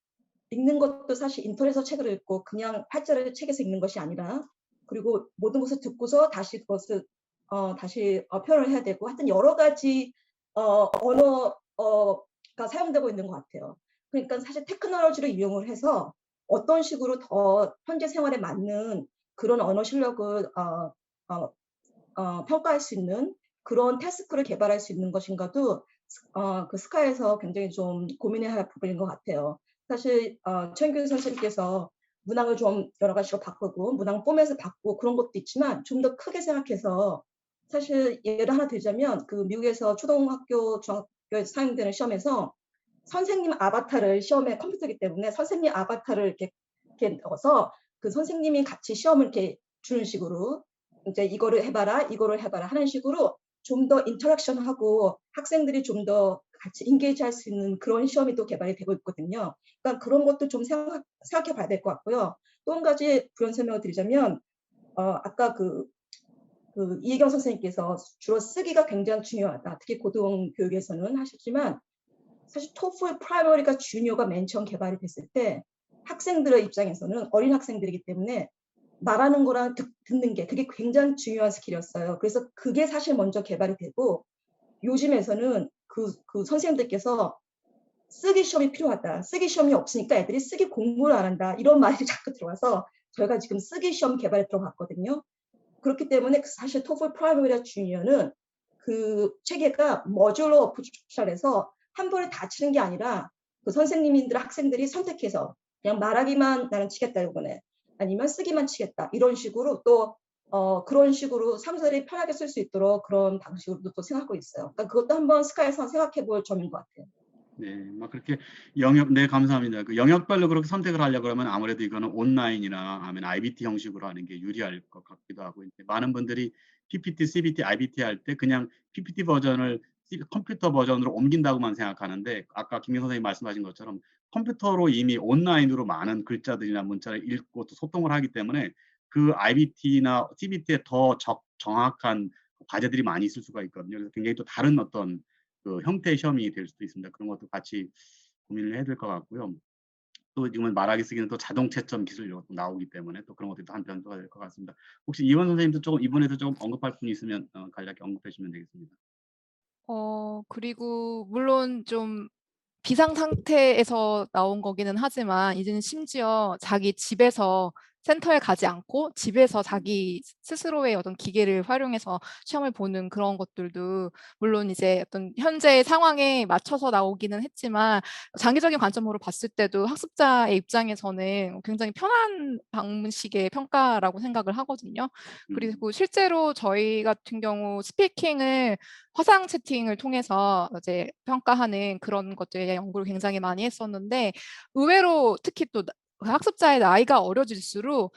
읽는 것도 사실 인터넷에서 책을 읽고 그냥 활자를 책에서 읽는 것이 아니라 그리고 모든 것을 듣고서 다시 그것을 다시 표현을 해야 되고 하여튼 여러 가지 언어가 사용되고 있는 것 같아요. 그러니까 사실 테크놀로지를 이용을 해서 어떤 식으로 더 현재 생활에 맞는 그런 언어 실력을 평가할 수 있는 그런 태스크를 개발할 수 있는 것인가도 그 스카에서 굉장히 좀 고민해야 할 부분인 것 같아요. 사실 최은규 선생님께서 문항을 좀 여러 가지로 바꾸고 문항 포맷을 바꾸고 그런 것도 있지만 좀 더 크게 생각해서 사실 예를 하나 들자면 그 미국에서 초등학교, 중학교에서 사용되는 시험에서 선생님 아바타를 시험에 컴퓨터이기 때문에 선생님 아바타를 이렇게 넣어서 그 선생님이 같이 시험을 이렇게 주는 식으로 이제 이거를 해봐라, 이거를 해봐라 하는 식으로 좀 더 인터랙션하고 학생들이 좀 더 같이 인게이지할 수 있는 그런 시험이 또 개발이 되고 있거든요. 그러니까 그런 것도 좀 생각해 봐야 될 것 같고요. 또 한 가지 부연 설명을 드리자면 아까 그 이혜경 선생님께서 주로 쓰기가 굉장히 중요하다. 특히 고등교육에서는 하셨지만 사실 토플 프라이머리가 주니어가 맨 처음 개발이 됐을 때 학생들의 입장에서는 어린 학생들이기 때문에 말하는 거랑 듣는 게 그게 굉장히 중요한 스킬이었어요. 그래서 그게 사실 먼저 개발이 되고 요즘에서는 그 선생님들께서 쓰기 시험이 필요하다. 쓰기 시험이 없으니까 애들이 쓰기 공부를 안 한다. 이런 말이 자꾸 들어와서 저희가 지금 쓰기 시험 개발에 들어갔거든요. 그렇기 때문에 사실 토플 프라이머리와 주니어는 그 체계가 모듈러 어프로치해서 한 번에 다 치는 게 아니라 그 선생님들 학생들이 선택해서 그냥 말하기만 나는 치겠다 이번에 아니면 쓰기만 치겠다 이런 식으로 또 그런 식으로 상세히 편하게 쓸 수 있도록 그런 방식으로도 또 생각하고 있어요. 그러니까 그것도 한번 스카에서 생각해 볼 점인 것 같아요. 네, 막 그렇게 네, 감사합니다. 그 영역별로 그렇게 선택을 하려고 그러면 아무래도 이거는 온라인이나 아니면 IBT 형식으로 하는 게 유리할 것 같기도 하고, 이제 많은 분들이 PPT, CBT, IBT 할 때 그냥 PPT 버전을 컴퓨터 버전으로 옮긴다고만 생각하는데, 아까 김경 선생님 말씀하신 것처럼 컴퓨터로 이미 온라인으로 많은 글자들이나 문자를 읽고 또 소통을 하기 때문에 그 IBT나 CBT에 더 정확한 과제들이 많이 있을 수가 있거든요. 그래서 굉장히 또 다른 어떤 그 형태의 시험이 될 수도 있습니다. 그런 것도 같이 고민을 해야 될 것 같고요. 또 지금은 말하기 쓰기는 또 자동 채점 기술 이런 것도 나오기 때문에 또 그런 것들도 한 변수가 될 것 같습니다. 혹시 이원 선생님도 조금 이번에도 조금 언급할 분이 있으면 간략히 언급해 주시면 되겠습니다. 그리고 물론 좀 비상 상태에서 나온 거기는 하지만 이제는 심지어 자기 집에서 센터에 가지 않고 집에서 자기 스스로의 어떤 기계를 활용해서 시험을 보는 그런 것들도 물론 이제 어떤 현재의 상황에 맞춰서 나오기는 했지만 장기적인 관점으로 봤을 때도 학습자의 입장에서는 굉장히 편한 방식의 평가라고 생각을 하거든요. 그리고 실제로 저희 같은 경우 스피킹을 화상 채팅을 통해서 이제 평가하는 그런 것들에 연구를 굉장히 많이 했었는데 의외로 특히 또 그 학습자의 나이가 어려질수록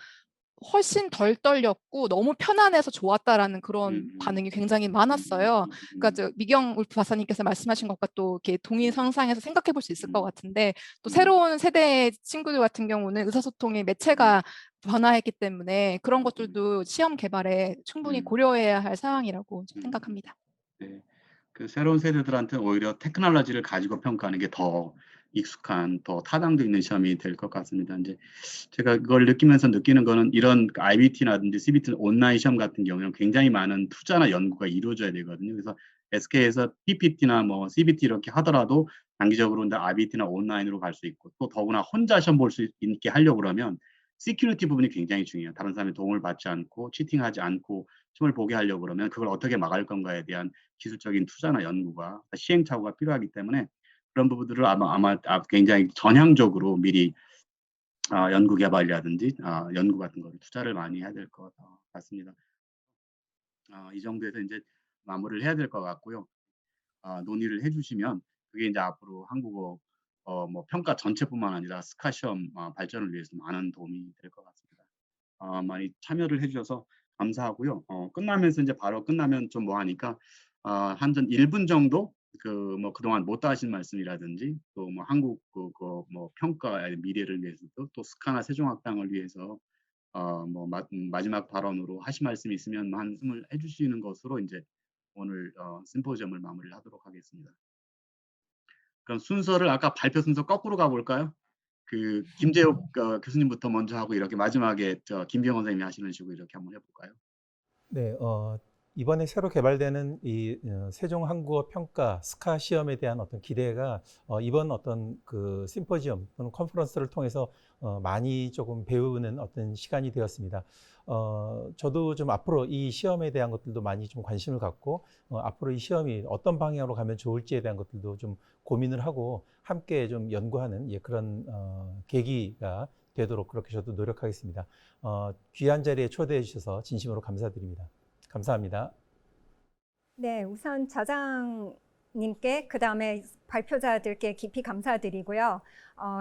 훨씬 덜 떨렸고 너무 편안해서 좋았다라는 그런 반응이 굉장히 많았어요. 그러니까 저 미경 울프 박사님께서 말씀하신 것과 또 이렇게 동일선상에서 생각해 볼 수 있을 것 같은데 또 새로운 세대의 친구들 같은 경우는 의사소통의 매체가 변화했기 때문에 그런 것들도 시험 개발에 충분히 고려해야 할 사항이라고 생각합니다. 네. 그 새로운 세대들한테는 오히려 테크놀로지를 가지고 평가하는 게 더 익숙한, 더 타당도 있는 시험이 될 것 같습니다. 이제 제가 그걸 느끼면서 느끼는 거는 이런 IBT라든지 CBT 온라인 시험 같은 경우는 굉장히 많은 투자나 연구가 이루어져야 되거든요. 그래서 SK에서 PPT나 뭐 CBT 이렇게 하더라도 장기적으로 이제 IBT나 온라인으로 갈 수 있고 또 더구나 혼자 시험 볼 수 있게 하려고 그러면 시큐리티 부분이 굉장히 중요해요. 다른 사람의 도움을 받지 않고 치팅하지 않고 시험을 보게 하려고 그러면 그걸 어떻게 막을 건가에 대한 기술적인 투자나 연구가 시행착오가 필요하기 때문에 그런 부분들을 아마 굉장히 전향적으로 미리 연구 개발이라든지 연구 같은 거를 투자를 많이 해야 될 것 같습니다. 이 정도에서 이제 마무리를 해야 될 것 같고요. 논의를 해주시면 그게 이제 앞으로 한국어 뭐 평가 전체뿐만 아니라 스카 시험 발전을 위해서 많은 도움이 될 것 같습니다. 많이 참여를 해주셔서 감사하고요. 끝나면서 이제 바로 끝나면 좀 뭐 하니까 한 1분 정도 그 뭐 그동안 못 하신 말씀이라든지 또 뭐 한국 뭐 평가의 미래를 위해서도 또 스카나 세종학당을 위해서 뭐 마지막 발언으로 하실 말씀이 있으면 말씀을 해주시는 것으로 이제 오늘 심포지엄을 마무리하도록 하겠습니다. 그럼 순서를 아까 발표 순서 거꾸로 가볼까요? 그 김재욱 교수님부터 먼저 하고 이렇게 마지막에 김병원 선생님이 하시는 식으로 이렇게 한번 해볼까요? 네, 이번에 새로 개발되는 이 세종 한국어 평가 스카 시험에 대한 어떤 기대가 이번 어떤 그 심포지엄 또는 컨퍼런스를 통해서 많이 조금 배우는 어떤 시간이 되었습니다. 저도 좀 앞으로 이 시험에 대한 것들도 많이 좀 관심을 갖고 앞으로 이 시험이 어떤 방향으로 가면 좋을지에 대한 것들도 좀 고민을 하고 함께 좀 연구하는 그런 계기가 되도록 그렇게 저도 노력하겠습니다. 귀한 자리에 초대해 주셔서 진심으로 감사드립니다. 감사합니다. 네, 우선 저장님께 그다음에 발표자들께 깊이 감사드리고요.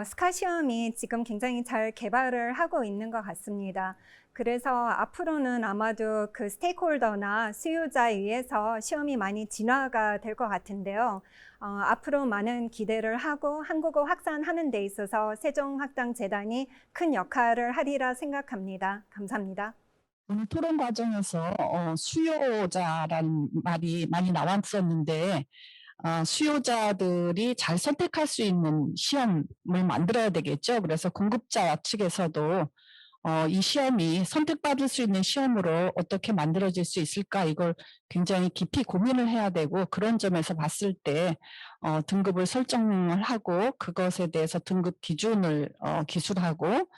스카 시험이 지금 굉장히 잘 개발을 하고 있는 것 같습니다. 그래서 앞으로는 아마도 그 스테이크홀더나 수요자에 의해서 시험이 많이 진화가 될 것 같은데요. 앞으로 많은 기대를 하고 한국어 확산하는 데 있어서 세종학당재단이 큰 역할을 하리라 생각합니다. 감사합니다. 오늘 토론 과정에서 수요자란 말이 많이 나왔었는데 수요자들이 잘 선택할 수 있는 시험을 만들어야 되겠죠. 그래서 공급자 측에서도 이 시험이 선택받을 수 있는 시험으로 어떻게 만들어질 수 있을까 이걸 굉장히 깊이 고민을 해야 되고 그런 점에서 봤을 때 등급을 설정을 하고 그것에 대해서 등급 기준을 기술하고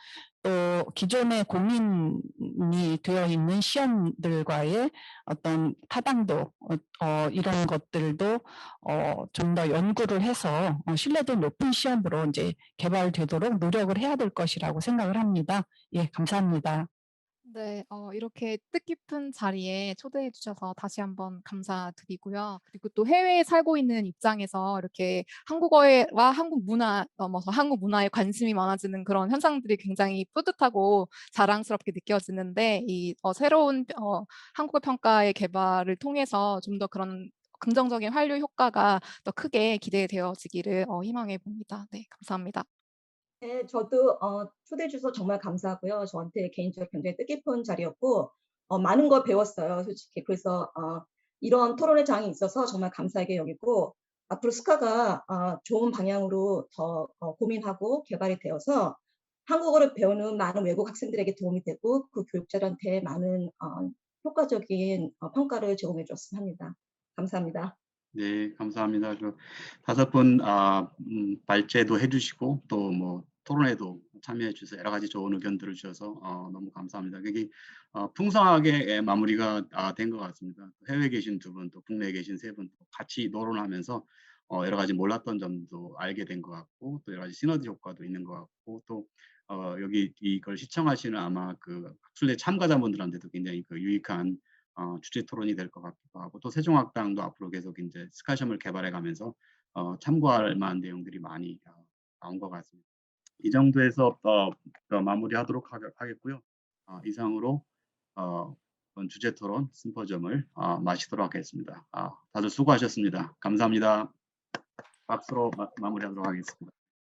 또 기존에 고민이 되어 있는 시험들과의 어떤 타당도 이런 것들도 좀 더 연구를 해서 신뢰도 높은 시험으로 이제 개발되도록 노력을 해야 될 것이라고 생각을 합니다. 예, 감사합니다. 네, 이렇게 뜻깊은 자리에 초대해 주셔서 다시 한번 감사드리고요. 그리고 또 해외에 살고 있는 입장에서 이렇게 한국어와 한국 문화 넘어서 한국 문화에 관심이 많아지는 그런 현상들이 굉장히 뿌듯하고 자랑스럽게 느껴지는데 이 새로운 한국어 평가의 개발을 통해서 좀 더 그런 긍정적인 환류 효과가 더 크게 기대되어지기를 희망해 봅니다. 네, 감사합니다. 네, 저도 초대해 주셔서 정말 감사하고요. 저한테 개인적으로 굉장히 뜻깊은 자리였고 많은 걸 배웠어요, 솔직히. 그래서 이런 토론의 장이 있어서 정말 감사하게 여기고 앞으로 스카가 좋은 방향으로 더 고민하고 개발이 되어서 한국어를 배우는 많은 외국 학생들에게 도움이 되고 그 교육자들한테 많은 효과적인 평가를 제공해 줬으면 합니다. 감사합니다. 네, 감사합니다. 그 5분 발제도 해주시고 또 뭐 토론회도 참여해 주셔서 여러 가지 좋은 의견들을 주셔서 너무 감사합니다. 여기 풍성하게 마무리가 된 것 같습니다. 해외에 계신 2분, 또 국내에 계신 3분 같이 토론하면서 여러 가지 몰랐던 점도 알게 된 것 같고 또 여러 가지 시너지 효과도 있는 것 같고 또 여기 이걸 시청하시는 아마 그 학술대 참가자분들한테도 굉장히 그 유익한 주제 토론이 될 것 같기도 하고 또 세종학당도 앞으로 계속 이제 스카시험을 개발해 가면서 참고할 만한 내용들이 많이 나온 것 같습니다. 이 정도에서 마무리하도록 하겠고요. 이상으로 이번 주제 토론 심포지엄을 마치도록 하겠습니다. 다들 수고하셨습니다. 감사합니다. 박수로 마무리하도록 하겠습니다.